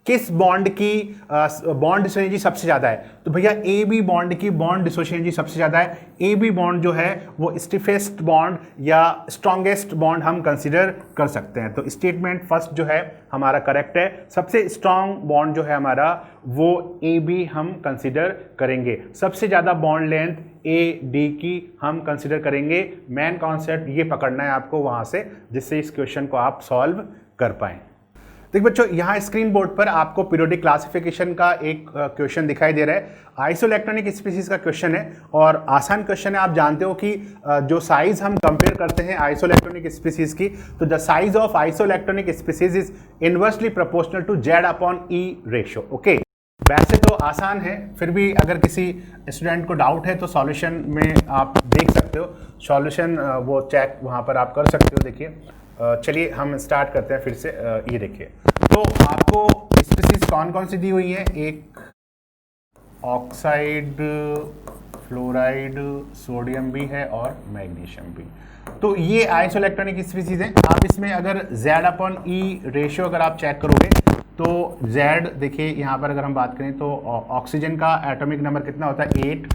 किस बॉन्ड की बॉन्ड डिसोसिएशन सबसे ज़्यादा है, तो भैया ए बी बॉन्ड की बॉन्ड डिसोसिएशन सबसे ज़्यादा है। ए बी बॉन्ड जो है वो स्टिफेस्ट बॉन्ड या स्ट्रॉन्गेस्ट बॉन्ड हम कंसिडर कर सकते हैं। तो स्टेटमेंट फर्स्ट जो है हमारा करेक्ट है, सबसे स्ट्रॉन्ग बॉन्ड जो है हमारा वो ए बी हम कंसिडर करेंगे। सबसे ज़्यादा बॉन्ड लेंथ ए डी की हम कंसिडर करेंगे। मेन कॉन्सेप्ट ये पकड़ना है आपको वहाँ से, जिससे इस क्वेश्चन को आप सॉल्व कर पाएँ। देखिए बच्चों, यहाँ स्क्रीन बोर्ड पर आपको पीरियोडिक क्लासिफिकेशन का एक क्वेश्चन दिखाई दे रहा है। आइसोइलेक्ट्रॉनिक स्पीसीज का क्वेश्चन है और आसान क्वेश्चन है। आप जानते हो कि जो साइज हम कंपेयर करते हैं आइसोइलेक्ट्रॉनिक स्पीसीज की, तो the size of isoelectronic species is inversely proportional to Z/E ratio. Okay, वैसे तो आसान है, फिर भी अगर किसी स्टूडेंट को डाउट है तो सॉल्यूशन में आप देख सकते हो, सॉल्यूशन वो चेक वहाँ पर आप कर सकते हो। देखिए चलिए हम स्टार्ट करते हैं फिर से। ये देखिए, तो आपको स्पीसीज कौन कौन सी दी हुई है, एक ऑक्साइड, फ्लोराइड, सोडियम भी है और मैग्नीशियम भी। तो ये आइसोइलेक्ट्रॉनिक स्पीसीज हैं। आप इसमें अगर Z/E रेशियो अगर आप चेक करोगे तो Z देखिए यहाँ पर अगर हम बात करें तो ऑक्सीजन का एटॉमिक नंबर कितना होता है 8,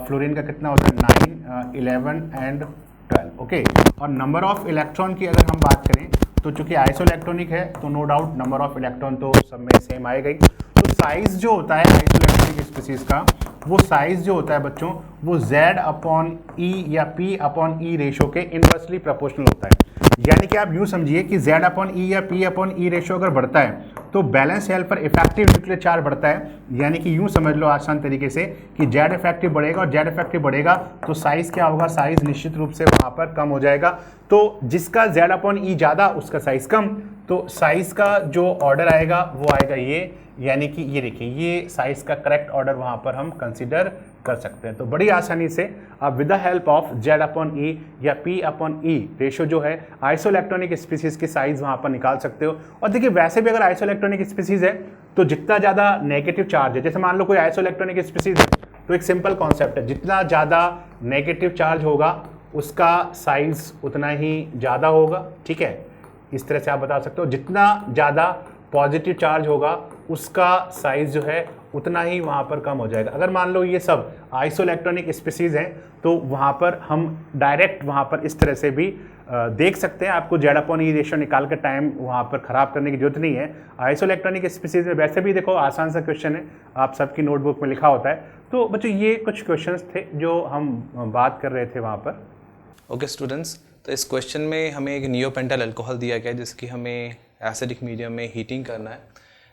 फ्लोरीन का कितना होता है 9, 11 एंड 12। ओके, और नंबर ऑफ इलेक्ट्रॉन की अगर हम बात करें तो चूंकि आइसोइलेक्ट्रॉनिक है तो no doubt number of electron तो सब में सेम आएगा ही। तो साइज जो होता है आइसोइलेक्ट्रॉनिक स्पीसीज का, वो साइज जो होता है बच्चों वो Z/E या P/E रेशो के इनवर्सली प्रोपोर्शनल होता है। यानी कि आप यूँ समझिए कि Z/E या P/E रेशो अगर बढ़ता है तो बैलेंस शेल पर इफेक्टिव न्यूक्लियर चार्ज बढ़ता है। यानी कि यूँ समझ लो आसान तरीके से कि Z इफेक्टिव बढ़ेगा और Z इफेक्टिव बढ़ेगा तो साइज़ क्या होगा, साइज़ निश्चित रूप से वहाँ पर कम हो जाएगा। तो जिसका Z/E ज़्यादा उसका साइज़ कम, तो साइज़ का जो ऑर्डर आएगा वो आएगा ये, यानी कि ये देखिए ये साइज़ का करेक्ट ऑर्डर वहाँ पर हम कंसिडर कर सकते हैं। तो बड़ी आसानी से आप with the help of Z/E या P/E रेशो जो है आइसोइलेक्ट्रॉनिक स्पीसीज की साइज़ वहाँ पर निकाल सकते हो। और देखिए वैसे भी अगर आइसोइलेक्ट्रॉनिक स्पीसीज है तो जितना ज़्यादा नेगेटिव चार्ज है, जैसे मान लो कोई आइसोइलेक्ट्रॉनिक स्पीसीज है तो एक सिंपल कॉन्सेप्ट है, जितना ज़्यादा नेगेटिव चार्ज होगा उसका साइज़ उतना ही ज़्यादा होगा। ठीक है, इस तरह से आप बता सकते हो, जितना ज़्यादा पॉजिटिव चार्ज होगा उसका साइज़ जो है उतना ही वहाँ पर कम हो जाएगा। अगर मान लो ये सब आइसोइलेक्ट्रॉनिक स्पीसीज हैं तो वहाँ पर हम डायरेक्ट वहाँ पर इस तरह से भी देख सकते हैं। आपको Z/E रेशो निकाल कर टाइम वहाँ पर ख़राब करने की जरूरत नहीं है। आइसोइलेक्ट्रॉनिक स्पीसीज में वैसे भी देखो आसान सा क्वेश्चन है, आप सबकी नोटबुक में लिखा होता है। तो बच्चों ये कुछ क्वेश्चंस थे जो हम बात कर रहे थे वहाँ पर। ओके स्टूडेंट्स, तो इस क्वेश्चन में हमें एक नियोपेंटाइल अल्कोहल दिया गया है जिसकी हमें एसिडिक मीडियम में हीटिंग करना है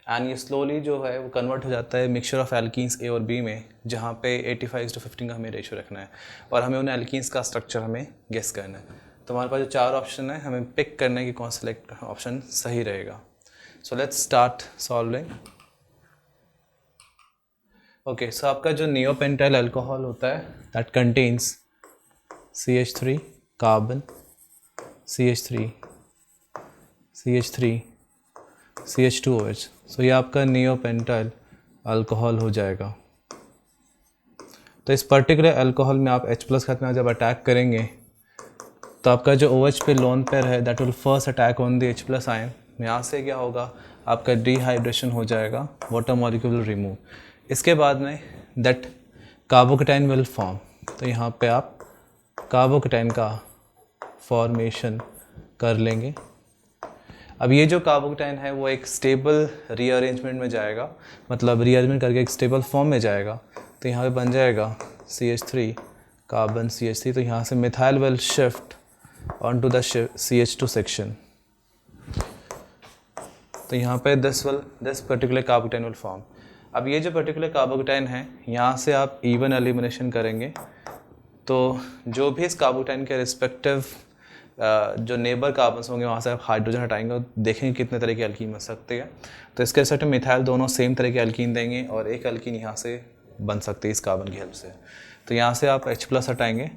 एंड ये स्लोली जो है वो कन्वर्ट हो जाता है मिक्सचर ऑफ एल्कीन्स A और B में, जहाँ पे 85:15 का हमें रेशो रखना है और हमें उन एल्कीन्स का स्ट्रक्चर हमें गेस करना है। तो हमारे पास जो 4 ऑप्शन है हमें पिक करना है कि कौन सेलेक्ट ऑप्शन सही रहेगा। So let's start solving. Okay, so आपका जो नियोपेंटाइल अल्कोहल होता है that contains CH3 carbon, CH3 CH2OH। सो ये आपका नियोपेंटाइल अल्कोहल हो जाएगा। तो इस पर्टिकुलर अल्कोहल में आप H+ खाते में जब अटैक करेंगे तो आपका जो OH पे लोन पेयर है that will first attack on the H+ ion. यहाँ से क्या होगा, आपका डिहाइड्रेशन हो जाएगा, वाटर मॉलिक्यूल विल रिमूव। इसके बाद में दैट कार्बोकेटाइन विल फॉर्म। तो यहाँ पे आप कार्बोकेटाइन का फॉर्मेशन कर लेंगे। अब ये जो कार्बोकेटाइन है वो एक स्टेबल रीअरेंजमेंट में जाएगा, मतलब रीअरेंजमेंट करके एक स्टेबल फॉर्म में जाएगा। तो यहाँ पे बन जाएगा CH3 कार्बन CH3। तो यहाँ से methyl will shift on to the CH2 section. तो यहाँ पे this particular carbocation will form. अब ये जो पर्टिकुलर कार्बोकेटाइन है, यहाँ से आप इवन एलिमिनेशन करेंगे तो जो भी इस कार्बोकेटाइन के रिस्पेक्टिव जो नेबर कार्बन्स होंगे वहाँ से आप हाइड्रोजन हटाएंगे और देखेंगे कितने तरह की एल्कीन बन सकती है। तो इसके रिस्पेक्ट में मिथाइल दोनों सेम तरह की एल्कीन देंगे और एक एल्कीन यहाँ से बन सकती है इस कार्बन की हेल्प से। तो यहाँ से आप H+ हटाएंगे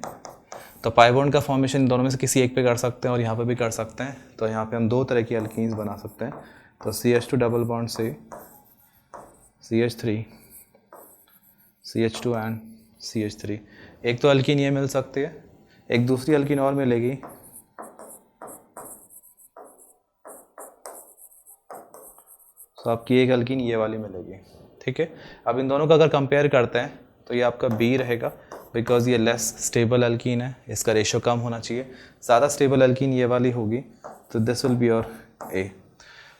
तो पाई बॉन्ड का फॉर्मेशन दोनों में से किसी एक पे कर सकते हैं और यहाँ पे भी कर सकते हैं। तो यहाँ पे हम 2 तरह की एल्कीन्स बना सकते हैं। तो CH2 डबल बॉन्ड से CH3, CH2 एंड CH3, एक तो एल्कीन ये मिल सकती है, एक दूसरी एल्कीन और मिलेगी तो आपकी एक एल्कीन ये वाली मिलेगी। ठीक है, अब इन दोनों का अगर कंपेयर करते हैं तो ये आपका B रहेगा बिकॉज ये लेस स्टेबल एल्कीन है, इसका रेशो कम होना चाहिए। ज़्यादा स्टेबल एल्कीन ये वाली होगी तो this will be your A।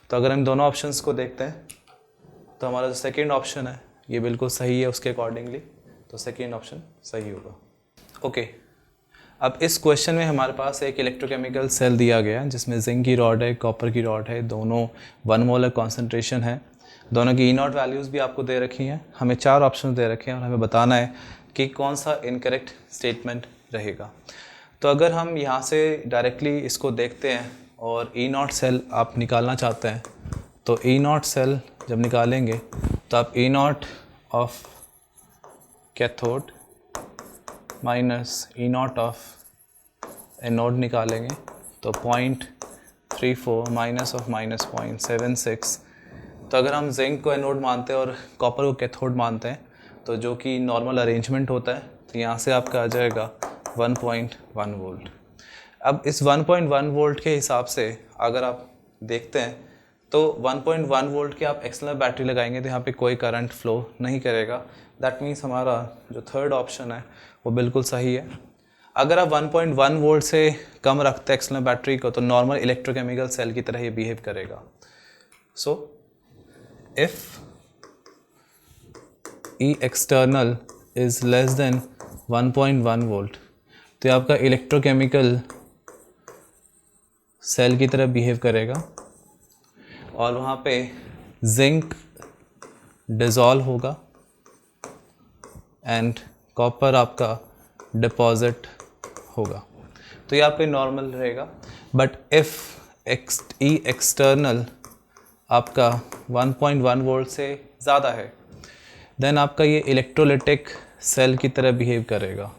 तो अगर हम दोनों ऑप्शंस को देखते हैं तो हमारा जो सेकेंड ऑप्शन है ये बिल्कुल सही है उसके अकॉर्डिंगली, तो सेकेंड ऑप्शन सही होगा। ओके, अब इस क्वेश्चन में हमारे पास एक इलेक्ट्रोकेमिकल सेल दिया गया है जिसमें जिंक की रॉड है, कॉपर की रॉड है, दोनों 1 मोलर कॉन्सेंट्रेशन है, दोनों की E0 वैल्यूज़ भी आपको दे रखी हैं। हमें 4 ऑप्शन दे रखे हैं और हमें बताना है कि कौन सा इनकरेक्ट स्टेटमेंट रहेगा। तो अगर हम यहाँ से डायरेक्टली इसको देखते हैं और E0 सेल आप निकालना चाहते हैं तो E0 सेल जब निकालेंगे तो आप E0 of cathode minus E0 of anode निकालेंगे तो 0.34 माइनस ऑफ माइनस 0.76। तो अगर हम जिंक को एनोड मानते हैं और कॉपर को कैथोड मानते हैं तो जो कि नॉर्मल अरेंजमेंट होता है तो यहाँ से आपका आ जाएगा 1.1 वोल्ट। अब इस 1.1 वोल्ट के हिसाब से अगर आप देखते हैं तो 1.1 वोल्ट के आप एक्सटर्नल बैटरी लगाएंगे तो यहाँ पे कोई करंट फ्लो नहीं करेगा। दैट मीन्स हमारा जो थर्ड ऑप्शन है वो बिल्कुल सही है। अगर आप 1.1 वोल्ट से कम रखते हैं एक्सटर्नल बैटरी को तो नॉर्मल इलेक्ट्रोकेमिकल सेल की तरह ये बिहेव करेगा। So if E external is less than 1.1 volt तो ये आपका इलेक्ट्रोकेमिकल सेल की तरह बिहेव करेगा और वहाँ पे जिंक डिज़ोल्व होगा एंड कॉपर आपका डिपॉजिट होगा। तो ये आपके नॉर्मल रहेगा। बट इफ़ E एक्सटर्नल आपका 1.1 वोल्ट से ज़्यादा है देन आपका ये इलेक्ट्रोलिटिक सेल की तरह बिहेव करेगा।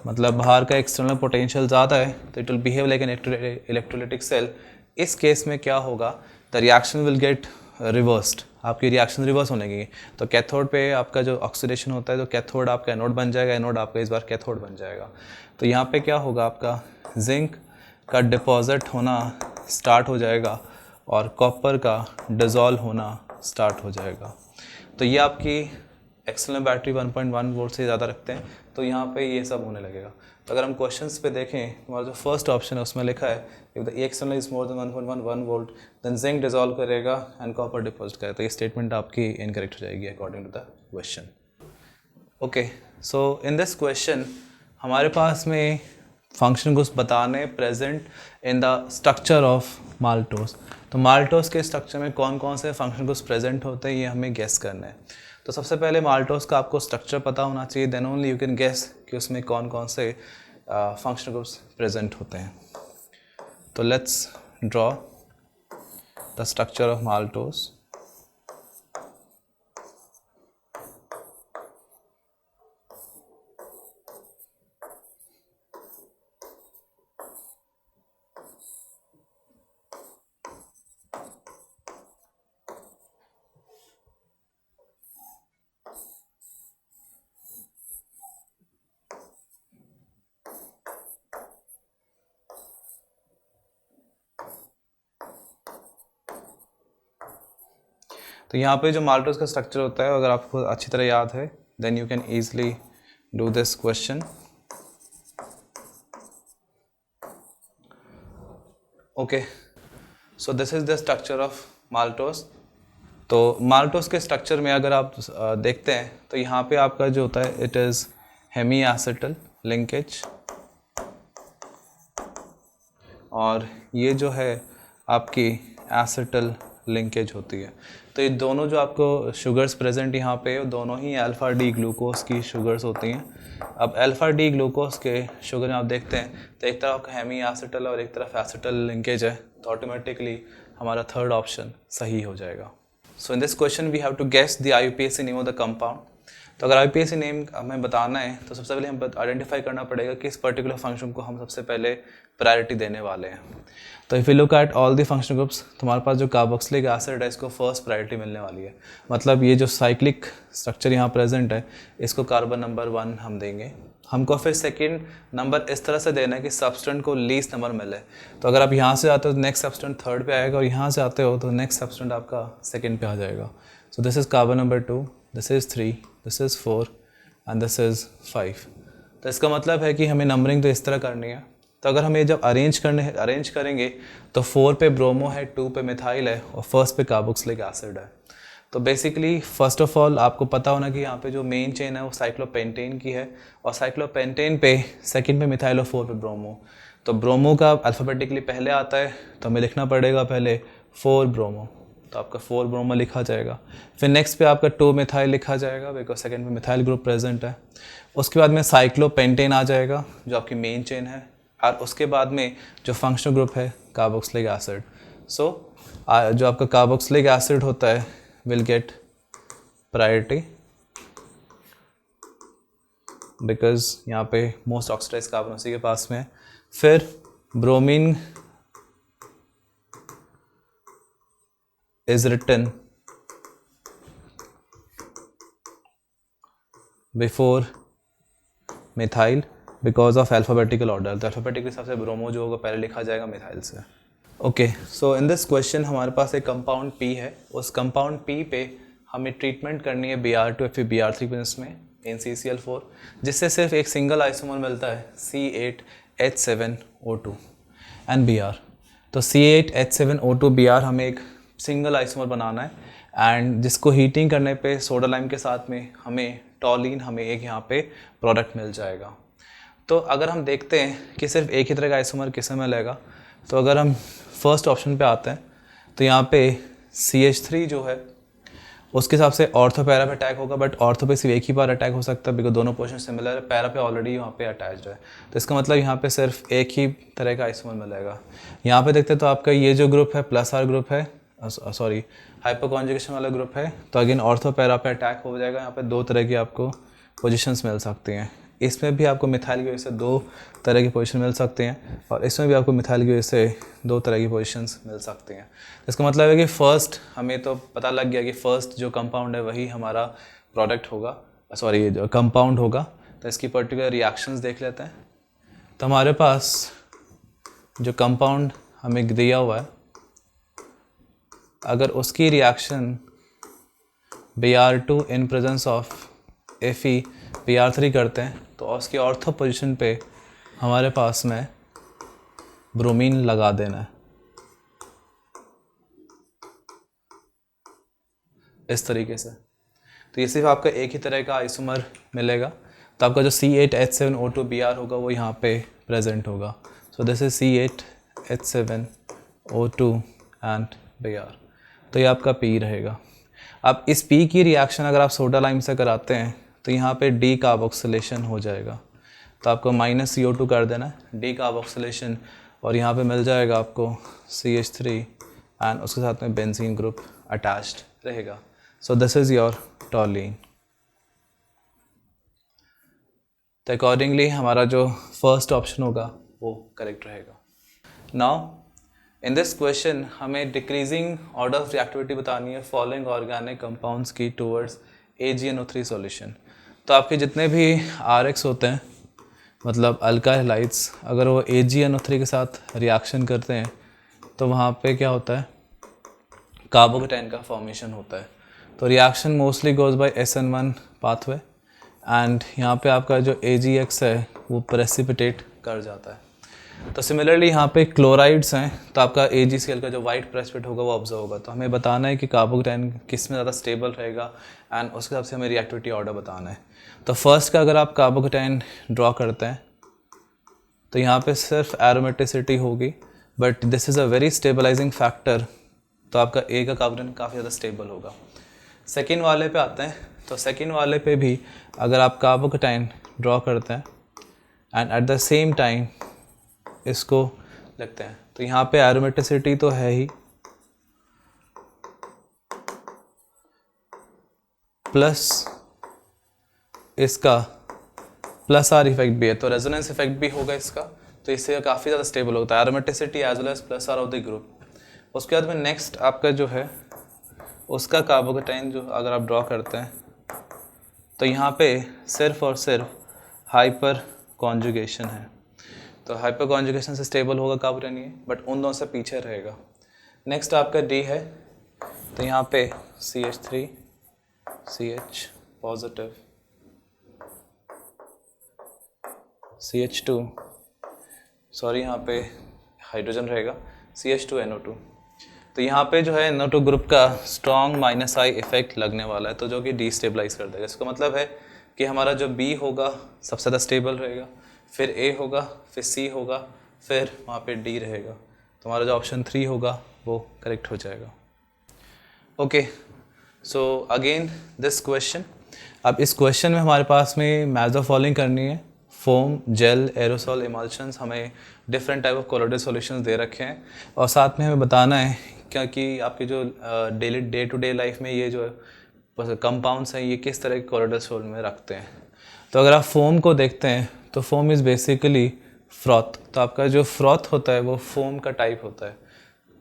मतलब बाहर का एक्सटर्नल पोटेंशियल ज़्यादा है तो it will behave like an electrolytic cell. इस केस में क्या होगा, the reaction will get reversed, आपकी रिएक्शन रिवर्स होने की। तो कैथोड पे आपका जो ऑक्सीडेशन होता है तो कैथोड आपका एनोड बन जाएगा, एनोड आपका इस बार कैथोड बन जाएगा। तो यहाँ पे क्या होगा, आपका जिंक का डिपॉजिट होना स्टार्ट हो जाएगा और कॉपर का डिज़ोल्व होना स्टार्ट हो जाएगा। तो ये आपकी एक्सटर्नल बैटरी 1.1 वोल्ट से ज़्यादा रखते हैं तो यहाँ पे ये सब होने लगेगा। तो अगर हम क्वेश्चंस पे देखें, हमारा जो फर्स्ट ऑप्शन है उसमें लिखा है if the external is more than 1.1 volt then zinc dissolve करेगा एंड कॉपर डिपॉजिट करेगा। तो ये स्टेटमेंट आपकी इनकरेक्ट हो जाएगी according to the question. Okay, so in this question हमारे पास में फंक्शन ग्रुप्स बताने present in the structure of maltose. तो माल्टोस के स्ट्रक्चर में कौन कौन से फंक्शन ग्रुप्स प्रेजेंट होते हैं ये हमें गेस करना है। तो सबसे पहले माल्टोस का आपको स्ट्रक्चर पता होना चाहिए, then only you can guess कि उसमें कौन कौन से फंक्शनल ग्रुप्स प्रेजेंट होते हैं। तो let's draw the structure of maltose. तो यहाँ पे जो माल्टोस का स्ट्रक्चर होता है अगर आपको अच्छी तरह याद है then you can easily do this question. Okay, so this is the structure of maltose. तो माल्टोस के स्ट्रक्चर में अगर आप देखते हैं तो यहाँ पे आपका जो होता है it is hemiacetal linkage और ये जो है आपकी एसिटल लिंकेज होती है। तो ये दोनों जो आपको शुगर्स प्रेजेंट यहाँ पे वो दोनों ही अल्फ़ा डी ग्लूकोज की शुगर्स होती हैं। अब अल्फ़ा डी ग्लूकोज के शुगर में आप देखते हैं तो एक तरफ हेमी एसिटल और एक तरफ एसिटल लिंकेज है, तो ऑटोमेटिकली हमारा थर्ड ऑप्शन सही हो जाएगा। So in this question we have to guess the IUPAC name of the compound. तो अगर IUPAC नेम हमें बताना है तो सबसे पहले हम आइडेंटिफाई करना पड़ेगा कि इस पर्टिकुलर फंक्शन को हम सबसे पहले प्रायोरिटी देने वाले हैं। तो if you look at all the functional groups, तुम्हारे पास जो कार्बोक्सिलिक एसिड है इसको फर्स्ट प्रायोरिटी मिलने वाली है। मतलब ये जो साइक्लिक स्ट्रक्चर यहाँ प्रेजेंट है इसको कार्बन नंबर 1 हम देंगे। हमको फिर सेकंड नंबर इस तरह से देना है कि सब्सटेंट को लीस्ट नंबर मिले। तो अगर आप यहाँ से आते हो तो नेक्स्ट सब्सटेंट थर्ड पे आएगा, और यहाँ से आते हो तो नेक्स्ट सब्सटेंट आपका सेकंड पे आ जाएगा। सो this is carbon number 2, this is 3, this is 4 and this is 5। तो इसका मतलब है कि हमें नंबरिंग तो इस तरह करनी है। तो अगर हमें जब अरेंज करेंगे तो 4 पे ब्रोमो है, 2 पे मिथाइल है और फर्स्ट पे कार्बोक्सिलिक एसिड है। तो बेसिकली फर्स्ट ऑफ ऑल आपको पता होना कि यहाँ पे जो मेन चेन है वो साइक्लोपेंटेन की है, और साइक्लोपेंटेन पे सेकंड पे मिथाइल और 4 पे ब्रोमो। तो ब्रोमो का अल्फ़ाबेटिकली पहले आता है तो हमें लिखना पड़ेगा पहले 4 ब्रोमो, तो आपका 4 ब्रोमो लिखा जाएगा। फिर नेक्स्ट पे आपका 2 मिथाइल लिखा जाएगा बिकॉज सेकंड पे मिथाइल ग्रुप प्रेजेंट है। उसके बाद में साइक्लोपेंटेन आ जाएगा जो आपकी मेन चेन है, और उसके बाद में जो फंक्शनल ग्रुप है कार्बोक्सिलिक एसिड। सो जो आपका कार्बोक्सिलिक एसिड होता है विल गेट प्रायोरिटी बिकॉज यहाँ पे मोस्ट ऑक्सीडाइज कार्बन उसी के पास में है। फिर bromine is written before methyl because of alphabetical order। तो alphabetical हिसाब से ब्रोमो जो होगा पहले लिखा जाएगा मिथाइल से। Okay, so in this question हमारे पास एक कंपाउंड P है, उस कंपाउंड P पे हमें ट्रीटमेंट करनी है Br2 या फिर Br3 बेस में NCCl4, जिससे सिर्फ एक सिंगल आइसोमर मिलता है C8H7O2 एंड Br। तो C8H7O2 Br हमें एक सिंगल आइसोमर बनाना है, एंड जिसको हीटिंग करने पे सोडा लाइम के साथ में हमें टॉलिन हमें एक यहाँ पे प्रोडक्ट मिल जाएगा। तो अगर हम देखते हैं कि सिर्फ एक ही तरह का आइसोमर किस में मिलेगा, तो अगर हम फर्स्ट ऑप्शन पे आते हैं तो यहाँ पे CH3 जो है उसके हिसाब से ऑर्थो पैरा पे अटैक होगा, बट ऑर्थो पे सिर्फ एक ही बार अटैक हो सकता है बिकॉज दोनों पोजीशन सिमिलर है, पैरा पे ऑलरेडी वहाँ पे अटैच्ड है। तो इसका मतलब यहाँ पे सिर्फ एक ही तरह का आइसोमर मिलेगा। यहाँ पे देखते हैं तो आपका ये जो ग्रुप है +R ग्रुप है, सॉरी हाइपोकॉन्जुगेशन वाला ग्रुप है, तो अगेन ऑर्थो पैरा पे अटैक हो जाएगा। यहाँ पे 2 तरह की आपको पोजीशंस मिल सकती हैं। इसमें भी आपको मिथाइल की वजह से 2 तरह की पोजीशन मिल सकती हैं, और इसमें भी आपको मिथाइल की वजह से 2 तरह की पोजीशंस मिल सकती हैं। इसका मतलब है कि फ़र्स्ट हमें तो पता लग गया कि फ़र्स्ट जो कंपाउंड है वही हमारा प्रोडक्ट होगा, सॉरी जो कंपाउंड होगा। तो इसकी पर्टिकुलर रिएक्शंस देख लेते हैं। तो हमारे पास जो कंपाउंड हमें दिया हुआ है, अगर उसकी reaction Br2 in presence of Fe Br3 करते हैं तो उसकी ऑर्थो पोजीशन पे हमारे पास में ब्रोमीन लगा देना है इस तरीके से। तो ये सिर्फ आपका एक ही तरह का आइसोमर मिलेगा। तो आपका जो C8H7O2 Br होगा वो यहाँ पे प्रेजेंट होगा। सो this is C8H7O2 and Br। तो ये आपका P रहेगा। अब इस P की रिएक्शन अगर आप सोडा लाइम से कराते हैं तो यहाँ पे डी कार्बोक्सिलेशन हो जाएगा। तो आपको -CO2 कर देना है, डी कार्बोक्सिलेशन, और यहाँ पे मिल जाएगा आपको CH3 एंड उसके साथ में बेंजीन ग्रुप अटैच्ड रहेगा। So this is your toluene. तो अकॉर्डिंगली हमारा जो फर्स्ट ऑप्शन होगा वो करेक्ट रहेगा। नाउ इन दिस क्वेश्चन हमें डिक्रीजिंग ऑर्डर ऑफ रिएक्टिविटी बतानी है फॉलोइंग ऑर्गेनिक कंपाउंड्स की टूवर्ड्स AgNO3 सॉल्यूशन। तो आपके जितने भी RX होते हैं, मतलब अल्काइल हैलाइड्स, अगर वो AgNO3 के साथ रिएक्शन करते हैं तो वहाँ पे क्या होता है, कार्बोकेटाइन का फॉर्मेशन होता है। तो reaction mostly goes by SN1 pathway, and यहाँ पे आपका जो AgX है वो प्रेसिपिटेट कर जाता है। तो सिमिलरली यहाँ पे क्लोराइड्स हैं, तो आपका AgCl का जो वाइट प्रेसिपिटेट होगा वो ऑब्जर्व होगा। तो हमें बताना है कि कार्बोकेटाइन किस में ज़्यादा स्टेबल रहेगा, एंड उसके हिसाब से हमें रिएक्टिविटी ऑर्डर बताना है। तो फर्स्ट का अगर आप कार्बोकेटाइन ड्रॉ करते हैं तो यहाँ पे सिर्फ एरोमेटिसिटी होगी, but this is a very stabilizing factor. तो आपका ए का कार्बोकेटाइन काफ़ी ज़्यादा स्टेबल होगा। सेकेंड वाले पे आते हैं, तो सेकेंड वाले पे भी अगर आप कार्बोकेटाइन ड्रॉ करते हैं and at the same time इसको लिखते हैं, तो यहाँ पे एरोमेटिसिटी तो है ही, प्लस इसका प्लस आर इफेक्ट भी है, तो रेजोनेंस इफेक्ट भी होगा इसका, तो इससे काफ़ी ज़्यादा स्टेबल होता है aromaticity as well as plus R of the group. उसके बाद में नेक्स्ट आपका जो है उसका कार्बोकेटाइन जो अगर आप ड्रॉ करते हैं तो यहाँ पे सिर्फ और सिर्फ हाइपर कॉन्जुगेशन है, तो हाइपर कॉन्जुगेशन से स्टेबल होगा कार्बोकेटाइन ये, बट उन दोनों से पीछे रहेगा। नेक्स्ट आपका डी है, तो यहाँ पे CH3 CH positive CH2 sorry यहाँ पे हाइड्रोजन रहेगा CH2NO2, तो यहाँ पे जो है NO2 ग्रुप का स्ट्रॉन्ग -I इफेक्ट लगने वाला है, तो जो कि डिस्टेबलाइज कर देगा। इसका मतलब है कि हमारा जो B होगा सबसे ज़्यादा स्टेबल रहेगा, फिर A होगा, फिर C होगा, फिर वहाँ पे D रहेगा, तो हमारा जो ऑप्शन 3 होगा वो करेक्ट हो जाएगा। Okay, so again this question, अब इस क्वेश्चन में हमारे पास में मैच द फॉलोइंग करनी है। फोम, जेल, एरोसॉल, इमल्शंस, हमें different type of colloidal solutions दे रखे हैं और साथ में हमें बताना है क्योंकि आपकी जो daily day to day life में ये जो कंपाउंड्स हैं ये किस तरह के कोलोइडल सॉल्यूशन में रखते हैं। तो अगर आप फोम को देखते हैं तो फोम इज़ बेसिकली फ्रॉथ, तो आपका जो फ्रॉथ होता है वो फोम का टाइप होता है,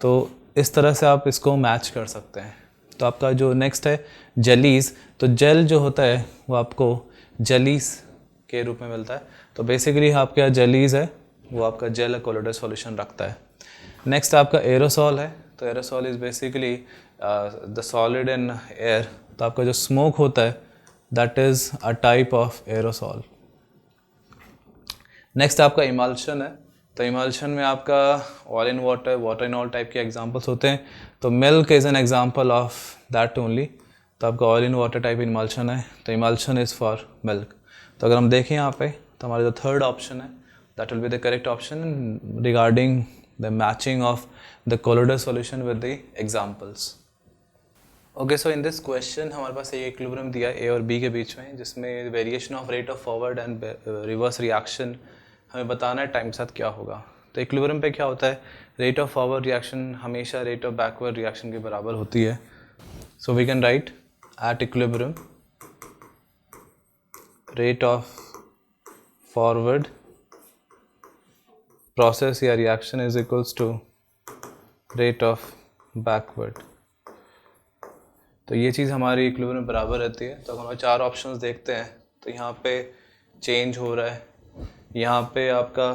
तो इस तरह से आप इसको मैच कर सकते हैं। तो आपका जो नेक्स्ट है जेलीज, तो जेल जो होता है वो आपको जेलीज के रूप में मिलता है, तो बेसिकली आपके यहाँ जेलीज है वो आपका जेल कोलोइडल सॉल्यूशन रखता है। नेक्स्ट आपका एरोसॉल है, तो aerosol is basically the solid in air, तो आपका जो स्मोक होता है that is a type of aerosol. Next आपका इमल्शन है, तो इमल्शन में आपका oil in water, water in all type के एग्जांपल्स होते हैं, तो milk is an example of that only, तो आपका oil in water type emulsion है, तो इमल्शन इज़ फॉर मिल्क। तो अगर हम देखें यहाँ पे तो हमारा जो थर्ड ऑप्शन है that will be the correct option regarding the matching of the colloidal solution with the examples. Okay, so in this question हमारे पास एक इक्विलिब्रियम दिया है ए और बी के बीच में, जिसमें variation of rate of forward and reverse reaction हमें बताना है टाइम के साथ क्या होगा। तो इक्विलिब्रियम पे क्या होता है, रेट ऑफ फॉरवर्ड रिएक्शन हमेशा रेट ऑफ बैकवर्ड रिएक्शन के बराबर होती है। So we can write at equilibrium rate of forward process या reaction is equals to rate of backward. तो ये चीज़ हमारी इक्विलिब्रियम में बराबर रहती है। तो अगर हम चार ऑप्शंस देखते हैं तो यहाँ पे चेंज हो रहा है, यहाँ पे आपका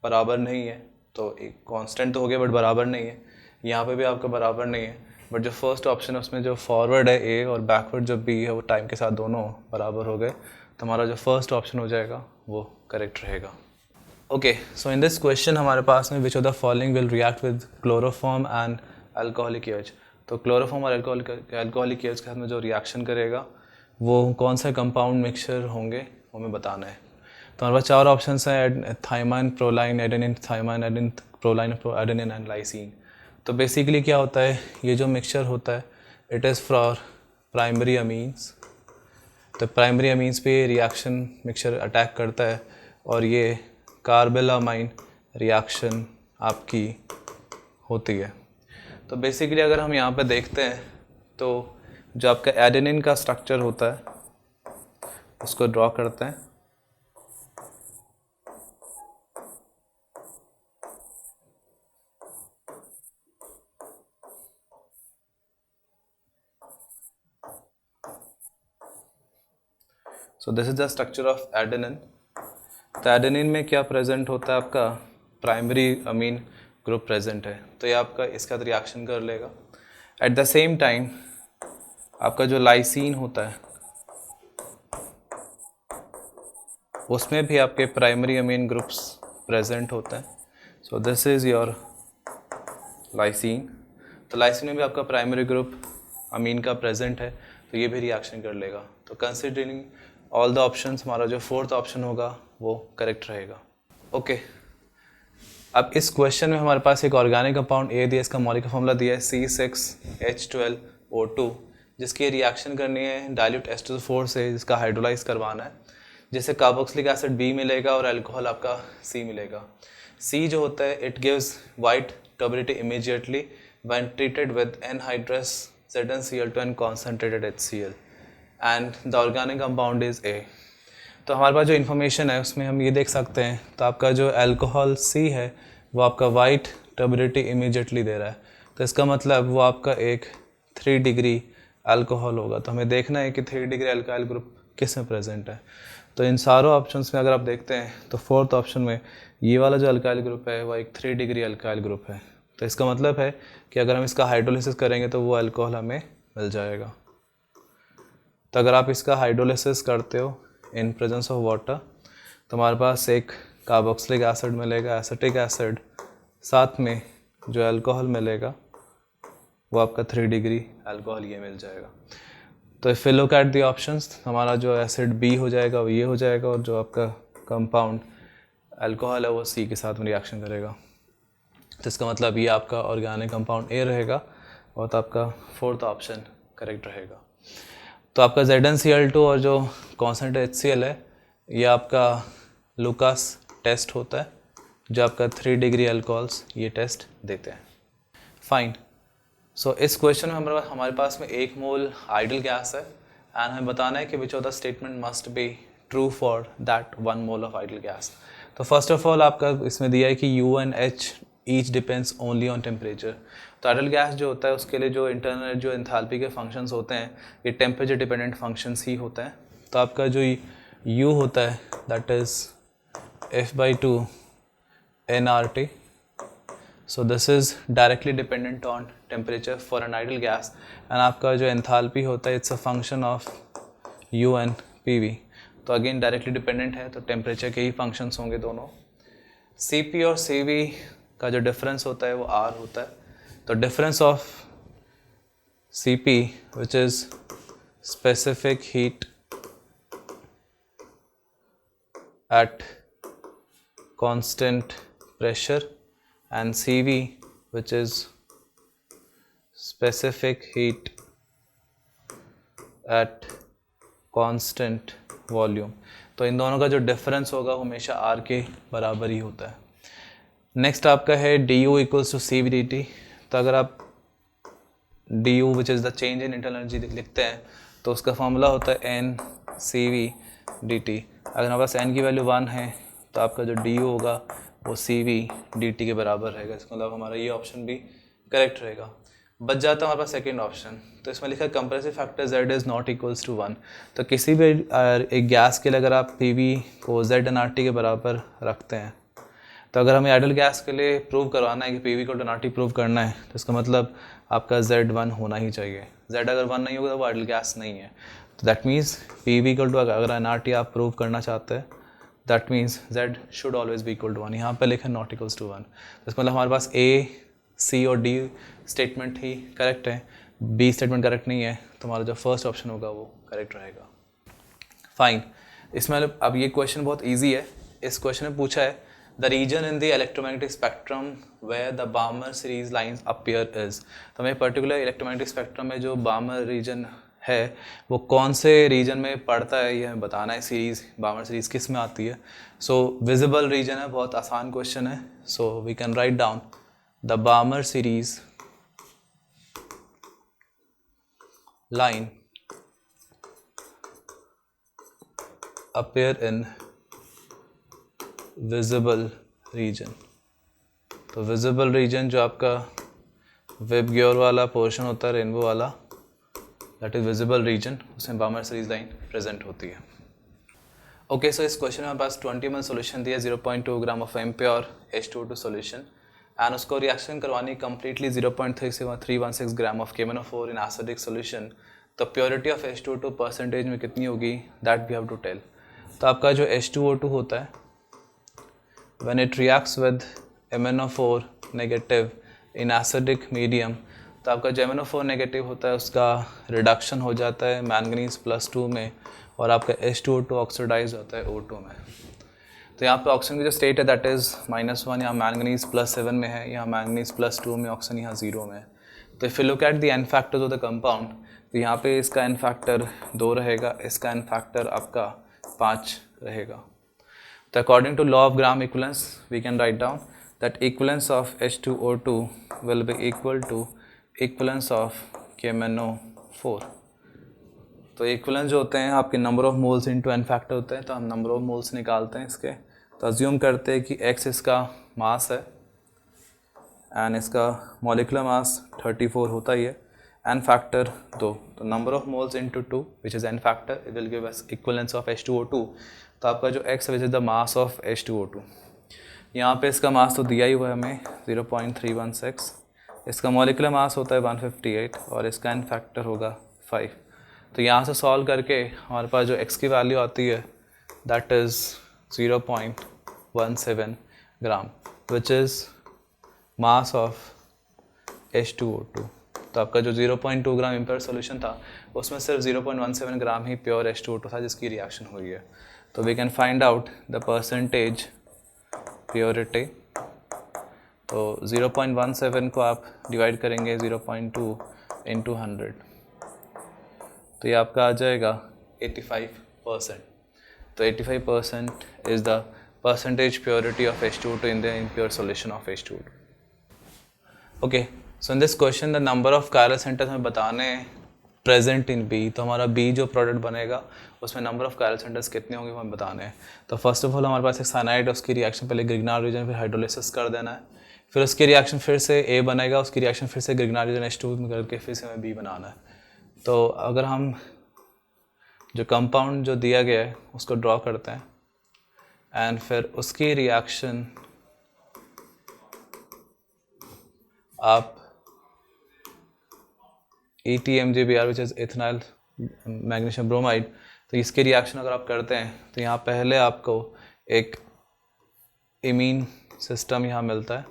बराबर नहीं है, तो एक कांस्टेंट तो हो गया बट बराबर नहीं है, यहाँ पे भी आपका बराबर नहीं है, बट जो फर्स्ट ऑप्शन है उसमें जो फॉरवर्ड है ए और बैकवर्ड जो बी है वो टाइम के साथ दोनों बराबर हो गए, तो हमारा जो फर्स्ट ऑप्शन हो जाएगा वो करेक्ट रहेगा। Okay, so in this question हमारे पास में which of the following will react with chloroform and alcoholic edge. तो क्लोरोफॉर्म और अल्कोहलिक एज के साथ में जो रिएक्शन करेगा वो कौन सा कंपाउंड मिक्सचर होंगे वो हमें बताना है। तो हमारे पास चार ऑप्शन हैं, thymine, proline, adenine, thymine, adenine, proline, adenine and lysine. तो बेसिकली क्या होता है, ये जो मिक्सचर होता है it is for primary amines. तो प्राइमरी अमीन्स पे रिएक्शन मिक्सचर अटैक करता है और ये कार्बेलामाइन रिएक्शन आपकी होती है। तो बेसिकली अगर हम यहाँ पे देखते हैं तो जो आपका एडेनिन का स्ट्रक्चर होता है उसको ड्रॉ करते हैं। सो this is the structure of adenine. तो एडेनिन में क्या प्रेजेंट होता है, आपका प्राइमरी अमीन ग्रुप प्रेजेंट है, तो ये आपका इसका रिएक्शन कर लेगा। एट द सेम टाइम आपका जो लाइसिन होता है उसमें भी आपके प्राइमरी अमीन ग्रुप्स प्रेजेंट होते हैं। सो दिस इज़ योर लाइसिन। तो लाइसिन में भी आपका प्राइमरी ग्रुप अमीन का प्रेजेंट है, तो ये भी रिएक्शन कर लेगा। तो कंसिडरिंग ऑल द ऑप्शंस हमारा जो फोर्थ ऑप्शन होगा वो करेक्ट रहेगा। ओके, अब इस क्वेश्चन में हमारे पास एक ऑर्गेनिक कंपाउंड ए दिया, इसका मॉलिक्यूलर फॉर्मूला दिया है C6H12O2, जिसकी रिएक्शन करनी है डाइल्यूट H2O4 से, जिसका हाइड्रोलाइज करवाना है, जिससे कार्बोक्सिलिक एसिड B मिलेगा और अल्कोहल आपका C मिलेगा। C जो होता है it gives white turbidity immediately when treated with anhydrous ZnCl2 and concentrated HCl and the organic compound is A। तो हमारे पास जो इन्फॉर्मेशन है उसमें हम ये देख सकते हैं, तो आपका जो अल्कोहल C है वो आपका वाइट turbidity इमीडिएटली दे रहा है, तो इसका मतलब वो आपका एक 3 डिग्री अल्कोहल होगा। तो हमें देखना है कि 3 डिग्री अल्काइल ग्रुप किस में प्रेजेंट है। तो इन सारों ऑप्शंस में अगर आप देखते हैं तो फोर्थ ऑप्शन में ये वाला जो अल्काइल ग्रुप है वो एक 3 डिग्री अल्काइल ग्रुप है। तो इसका मतलब है कि अगर हम इसका हाइड्रोलिसिस करेंगे तो वो अल्कोहल हमें मिल जाएगा। तो अगर आप इसका हाइड्रोलिसिस करते हो इन प्रेजेंस ऑफ वाटर तो हमारे पास एक कार्बोक्सिलिक एसिड मिलेगा, एसिटिक एसिड, साथ में जो अल्कोहल मिलेगा वो आपका 3 डिग्री अल्कोहल ये मिल जाएगा। तो if you look at the options, हमारा जो एसिड बी हो जाएगा वो ये हो जाएगा, और जो आपका कंपाउंड अल्कोहल है वो सी के साथ में रिएक्शन करेगा। तो इसका मतलब ये आपका ऑर्गेनिक कंपाउंड ए रहेगा, और तो आपका फोर्थ ऑप्शन करेक्ट रहेगा। तो आपका ZnCl2 और जो कॉन्सेंट्रेट HCl है ये आपका लुकास टेस्ट होता है, जो आपका 3 डिग्री अल्कोहल्स ये टेस्ट देते हैं। फाइन। सो इस क्वेश्चन में हमारे पास में 1 मोल आइडल गैस है, एंड हमें बताना है कि विच of the statement must be true for that 1 mole of idol gas. तो फर्स्ट ऑफ ऑल आपका इसमें दिया है कि U and H each depends only on temperature. तो आइडल गैस जो होता है उसके लिए जो इंटरनल जो एंथैल्पी के फंक्शंस होते हैं ये टेम्परेचर डिपेंडेंट फंक्शंस ही होते हैं। तो आपका जो U होता है that is F/2 nRT। So this is directly dependent on temperature for an ideal gas, and आपका जो एंथैल्पी होता है it's a function of U and PV। तो अगेन डायरेक्टली डिपेंडेंट है, तो टेम्परेचर के ही फंक्शंस होंगे दोनों। CP और CV का जो डिफरेंस होता है वो R होता है। तो difference of CP which is specific heat at constant pressure and CV which is specific heat at constant volume। तो इन दोनों का जो डिफरेंस होगा वो हमेशा R के बराबर ही होता है। नेक्स्ट आपका है du इक्वल्स टू CVdt। तो अगर आप du which is the change in internal energy लिखते हैं तो उसका फॉर्मूला होता है NCVdt। अगर हमारे पास n की वैल्यू 1 है तो आपका जो du होगा वो CVdt के बराबर रहेगा। इसका मतलब हमारा ये ऑप्शन भी करेक्ट रहेगा। बच जाता है हमारे पास सेकेंड ऑप्शन। तो इसमें लिखा है compressive factor Z is not equals to 1। तो किसी भी एक गैस के लिए अगर आप PV को Z/RT के बराबर रखते हैं, तो अगर हमें आइडल गैस के लिए प्रूव करवाना है कि PV को RT प्रूव करना है तो इसका मतलब आपका Z1 होना ही चाहिए। Z अगर 1 नहीं होगा तो वो आइडल गैस नहीं है। तो दैट मीन्स PV को अगर NRT आप प्रूव करना चाहते हैं that means Z should always be equal to 1। यहाँ पर लिखा है नॉट इक्वल्स टू 1। तो इसका मतलब हमारे पास A, C और D स्टेटमेंट ही करेक्ट है, B स्टेटमेंट करेक्ट नहीं है, तो हमारा जो फर्स्ट ऑप्शन होगा वो करेक्ट रहेगा। फाइन। इसमें अब ये क्वेश्चन बहुत ईजी है। इस क्वेश्चन में पूछा है the reason in the electromagnetic spectrum where the Balmer series lines appear is. तो हमें पर्टिकुलर इलेक्ट्रोमैग्नेटिक स्पेक्ट्रम में जो बार्मर रीजन है वो कौन से रीजन में पड़ता है ये हमें बताना है। सीरीज बार्मर सीरीज किस में आती है। सो विजिबल रीजन है, बहुत आसान क्वेश्चन है। So we can write down the Balmer series line appear in visible region। तो visible region जो आपका वेबग्योर वाला पोर्शन होता है, रेनबो वाला, that is visible region, उसमें बार्मर सीरीज लाइन प्रेजेंट होती है। ओके, सो इस क्वेश्चन में हमारे पास 20 ml सोल्यूशन दिया, 0.2 gram of impure H2O2 solution, and उसको रिएक्शन करवानी completely 0.316 gram of KMnO4 in acidic solution. तो प्योरिटी ऑफ H2O2 परसेंटेज में कितनी होगी that we have to tell. तो आपका जो H2O2 होता है when it reacts with MnO4 negative in acidic medium, तो आपका जो MnO4 नेगेटिव होता है उसका रिडक्शन हो जाता है मैंगनीज +2 में, और आपका H2O2 ऑक्सीडाइज होता है O2 में। तो तो यहाँ पे ऑक्सीजन की जो स्टेट है दैट इज़ -1, यहाँ मैंगनीज +7 में है, यहाँ मैंगनीज +2 में, ऑक्सीजन यहाँ 0 में है। तो if you look at the N factors of the compound, तो यहाँ पे इसका एन फैक्टर 2 रहेगा, इसका एन फैक्टर आपका 5 रहेगा। तो according to law of gram equivalence we can write down that equivalence of H2O2 will be equal to equivalence of KMnO4। तो इक्वलेंस जो होते हैं आपके number of moles into N factor होते हैं, तो हम नंबर ऑफ मोल्स निकालते हैं इसके। तो अज्यूम करते हैं कि x इसका मास है एंड इसका मॉलिकुलर मास 34 होता ही है, एन फैक्टर 2, तो number of moles into 2 which is an factor, it will give us equivalence of H2O2। तो आपका जो x which is the mass of H2O2, यहाँ पे इसका मास तो दिया ही हुआ है हमें 0.316, इसका मॉलिकुलर मास होता है 158 और इसका एन फैक्टर होगा 5। तो यहाँ से सॉल्व करके हमारे पास जो x की वैल्यू आती है that is 0.17 gram which is mass of H2O2। तो आपका जो 0.2 ग्राम इम्प्योर सॉल्यूशन था उसमें सिर्फ 0.17 ग्राम ही प्योर H2O2 था जिसकी रिएक्शन हुई है। तो we can find out the percentage purity. तो 0.17 को आप डिवाइड करेंगे 0.2 इंटू 100, तो ये आपका आ जाएगा 85%। तो 85% is the percentage purity of H2O2 in the impure solution of H2O2। Okay, so in this question the number of chiral centres हमें बताने हैं प्रेजेंट इन B। तो हमारा B जो प्रोडक्ट बनेगा उसमें नंबर ऑफ कायरल सेंटर्स कितने होंगे वो हमें बताने हैं। तो फर्स्ट ऑफ ऑल हमारे पास एक साइनाइड है, उसकी रिएक्शन पहले ग्रिग्नार्ड रीजन फिर हाइड्रोलिसिस कर देना है, फिर उसकी रिएक्शन फिर से A बनेगा, उसकी रिएक्शन फिर से ग्रिग्नार्ड रीजन H2 में करके फिर से हमें B बनाना है। तो अगर हम जो कंपाउंड जो दिया गया है उसको ड्रॉ करते हैं एंड फिर उसकी रिएक्शन आप ETMGBr which is ethanol magnesium bromide, तो इसके रिएक्शन अगर आप करते हैं तो यहाँ पहले आपको एक इमीन सिस्टम यहाँ मिलता है,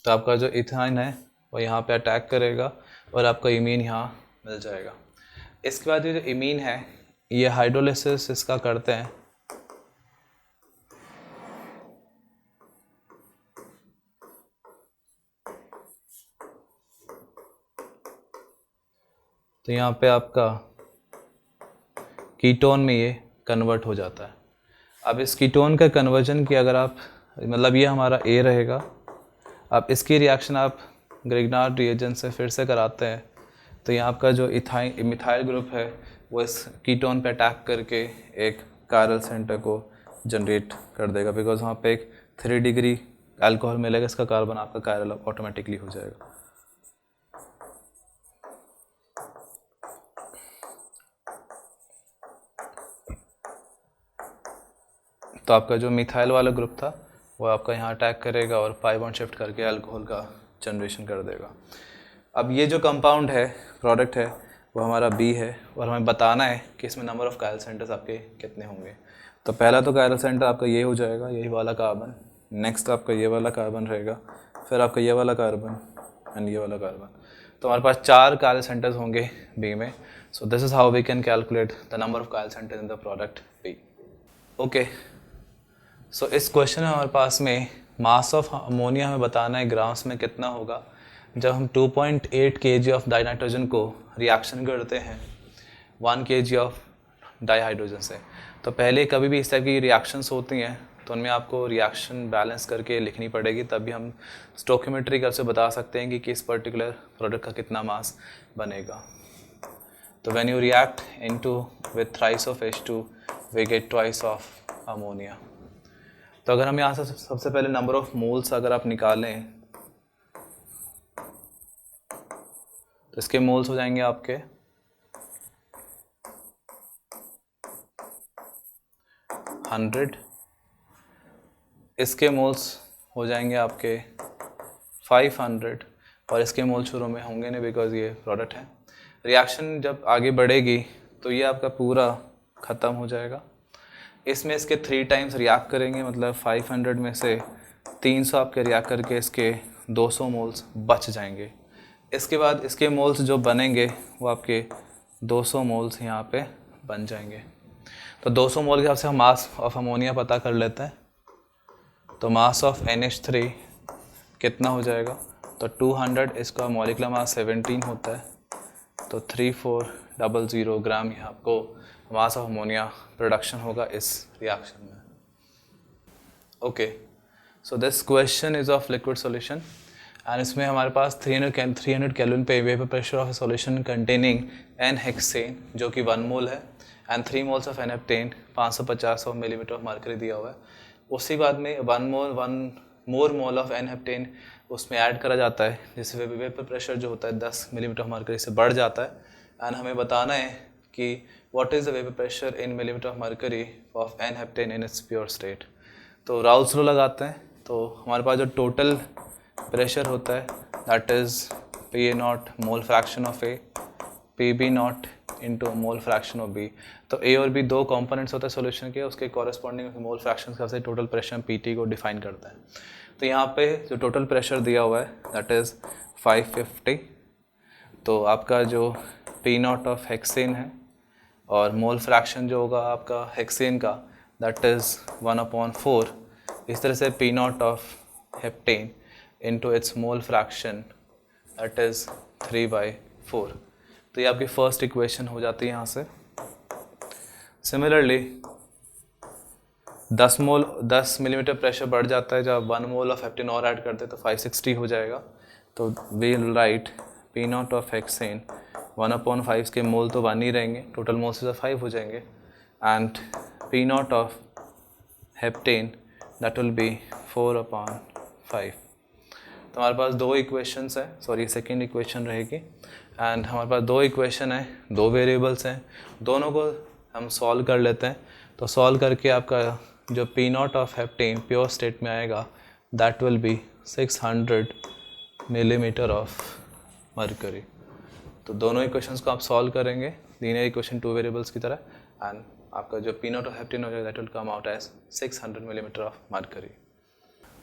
तो आपका जो इथाइन है वो यहाँ पे अटैक करेगा और आपका इमीन यहाँ मिल जाएगा। इसके बाद ये जो इमीन है ये हाइड्रोलिसिस इसका करते हैं, तो यहाँ पे आपका कीटोन में ये कन्वर्ट हो जाता है। अब इस कीटोन का कन्वर्जन की अगर आप मतलब ये हमारा A रहेगा, अब इसकी रिएक्शन आप ग्रिग्नार्ड रिएजेंट से फिर से कराते हैं तो यहाँ आपका जो मिथाइल ग्रुप है वो इस कीटोन पे अटैक करके एक कायरल सेंटर को जनरेट कर देगा, बिकॉज वहाँ पे एक 3 डिग्री अल्कोहल मिलेगा, इसका कार्बन आपका कायरल ऑटोमेटिकली हो जाएगा। तो आपका जो मिथाइल वाला ग्रुप था वो आपका यहाँ अटैक करेगा और पाई बॉन्ड शिफ्ट करके अल्कोहल का जनरेशन कर देगा। अब ये जो कंपाउंड है प्रोडक्ट है वो हमारा B है और हमें बताना है कि इसमें नंबर ऑफ़ कायरल सेंटर्स आपके कितने होंगे। तो पहला तो कायरल सेंटर आपका ये हो जाएगा, यही वाला कार्बन, नेक्स्ट आपका ये वाला कार्बन रहेगा, फिर आपका ये वाला कार्बन एंड ये वाला कार्बन। तो हमारे पास 4 कायरल सेंटर्स होंगे B में। So this is how we can calculate the number of chiral centres in the product B। Okay, so इस क्वेश्चन में हमारे पास में मास ऑफ अमोनिया हमें बताना है ग्राम्स में कितना होगा जब हम 2.8 kg ऑफ डाइनाइट्रोजन को रिएक्शन करते हैं 1 kg ऑफ डाईहाइड्रोजन से। तो पहले कभी भी इस टाइप की रिएक्शंस होती हैं तो उनमें आपको रिएक्शन बैलेंस करके लिखनी पड़ेगी, तभी हम स्टोकियोमेट्रिक से बता सकते हैं कि किस पर्टिकुलर प्रोडक्ट का कितना मास बनेगा। तो when you react into with thrice of H2 we get twice of ammonia. तो अगर हम यहाँ से सबसे पहले नंबर ऑफ मोल्स अगर आप निकालें तो इसके मोल्स हो जाएंगे आपके 100, इसके मोल्स हो जाएंगे आपके 500 और इसके मोल शुरू में होंगे नहीं बिकॉज ये प्रोडक्ट है। रिएक्शन जब आगे बढ़ेगी तो ये आपका पूरा ख़त्म हो जाएगा। इसमें इसके 3 टाइम्स रिएक्ट करेंगे, मतलब 500 में से 300 आपके रिएक्ट करके इसके 200 मोल्स बच जाएंगे। इसके बाद इसके मोल्स जो बनेंगे वो आपके 200 मोल्स यहाँ पे बन जाएंगे। तो 200 मोल के हिसाब से हम मास ऑफ अमोनिया पता कर लेते हैं। तो मास ऑफ NH3 कितना हो जाएगा, तो 200, इसका मॉलिक्यूलर मास 17 होता है, तो 3400 ग्राम यहाँ आपको मास ऑफ अमोनिया प्रोडक्शन होगा इस रिएक्शन में। Okay, so this question is of liquid solution and इसमें हमारे पास 300 केल्विन पे vapour pressure of solution containing N-hexane जो कि 1 मोल है and 3 moles of N-heptane 550 millimetre of mercury दिया हुआ है। उसी बाद में 1 मोर मोल ऑफ N-हेप्टेन उसमें ऐड करा जाता है, जिससे वेपर प्रेशर जो होता है 10 मिलीमीटर ऑफ मर्करी से बढ़ जाता है। एंड हमें बताना है कि what is the vapour pressure in millimetre of mercury of N-heptane in its pure state. तो राउल्स लॉ लगाते हैं। तो हमारे पास जो टोटल प्रेशर होता है that is PA0 mole fraction of A, PB0 into mole fraction of B। तो A और B दो कंपोनेंट्स होते हैं सॉल्यूशन के, उसके कॉरेस्पॉन्डिंग मोल फ्रैक्शन का से टोटल प्रेशर PT को डिफाइन करता है। तो यहाँ पे जो टोटल प्रेशर दिया हुआ है दैट इज़ 550। तो आपका जो P0 ऑफ हेक्सेन है और मोल फ्रैक्शन जो होगा आपका हेक्सेन का दैट इज़ 1/4। इस तरह से P0 of heptane into its mole fraction that is 3/4। तो ये आपकी फर्स्ट इक्वेशन हो जाती है यहाँ से। सिमिलरली 10 मिलीमीटर प्रेशर बढ़ जाता है जब 1 मोल ऑफ हेप्टेन और ऐड करते हैं तो 560 हो जाएगा। तो we will write P0 of hexane 1/5 के मोल तो 1 ही रहेंगे, टोटल मोल से 5 हो जाएंगे and P0 of heptane that will be 4/5। तो हमारे पास दो इक्वेशंस है, सॉरी सेकेंड इक्वेशन रहेगी एंड हमारे पास दो इक्वेशन है, दो वेरिएबल्स हैं, दोनों को हम सॉल्व कर लेते हैं। तो सॉल्व करके आपका जो P0 of heptane pure state में आएगा that will be 600 millimetre of mercury. तो दोनों इक्वेशंस को आप सॉल्व करेंगे लीनियर इक्वेशन 2 वेरिएबल्स की तरह एंड आपका जो P0 ऑफ हेप्टेन हो जाएगा that will come out as 600 millimetre of mercury.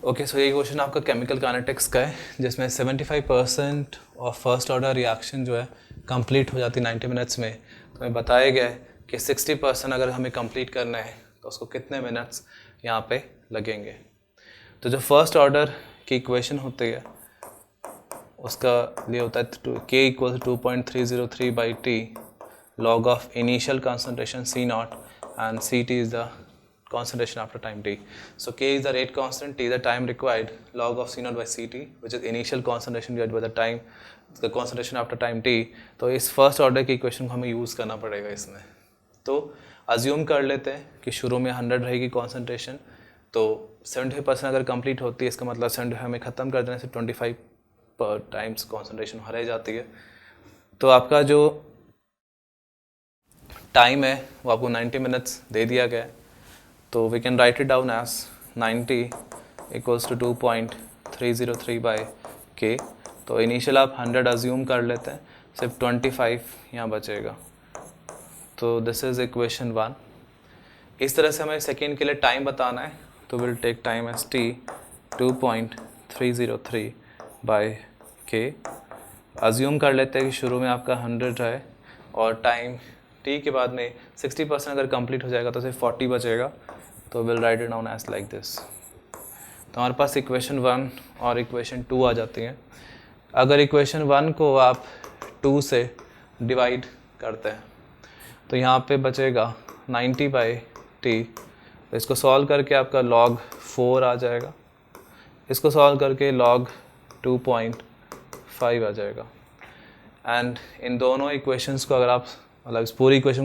Okay, so ये क्वेश्चन आपका केमिकल काइनेटिक्स का है जिसमें 75% ऑफ फर्स्ट ऑर्डर रिएक्शन जो है कंप्लीट हो जाती है 90 मिनट्स में। तो हमें बताया गया है कि 60% अगर हमें कंप्लीट करना है तो उसको कितने मिनट्स यहाँ पे लगेंगे। तो जो फर्स्ट ऑर्डर की इक्वेशन होती है उसका लिए होता है K = 2.303/T log of initial concentration C0 and CT is the concentration after time t. So K is the rate constant, T is the time required, log of C0 by CT, which is initial concentration divided by the time, the concentration after time t. तो इस फर्स्ट ऑर्डर की इक्वेशन को हमें यूज़ करना पड़ेगा इसमें। तो अज्यूम कर लेते हैं कि शुरू में 100 रहेगी कॉन्सेंट्रेशन, तो 75% अगर कंप्लीट होती है इसका मतलब 75 हमें ख़त्म कर देने से 25 टाइम्स कॉन्सेंट्रेशन हर जाती है। तो आपका जो टाइम है वो आपको 90 मिनट्स दे दिया गया है। तो we can write it down as 90 = 2.303/K। तो इनिशियल आप 100 अज्यूम कर लेते हैं, सिर्फ 25 यहाँ बचेगा। तो दिस इज़ इक्वेशन 1। इस तरह से हमें सेकेंड के लिए टाइम बताना है, तो will take time as T 2.303/K। Assume कर लेते हैं कि शुरू में आपका 100 है और टाइम T के बाद में 60% अगर कंप्लीट हो जाएगा तो सिर्फ 40 बचेगा। तो will write it down as like this. तो हमारे पास इक्वेशन 1 और इक्वेशन 2 आ जाती हैं। अगर इक्वेशन 1 को आप 2 से डिवाइड करते हैं तो यहाँ पे बचेगा 90/T। तो इसको सॉल्व करके आपका log 4 आ जाएगा, इसको सॉल्व करके log 2.5 आ जाएगा। एंड इन दोनों इक्वेशंस को अगर आप मतलब इस पूरी इक्वेशन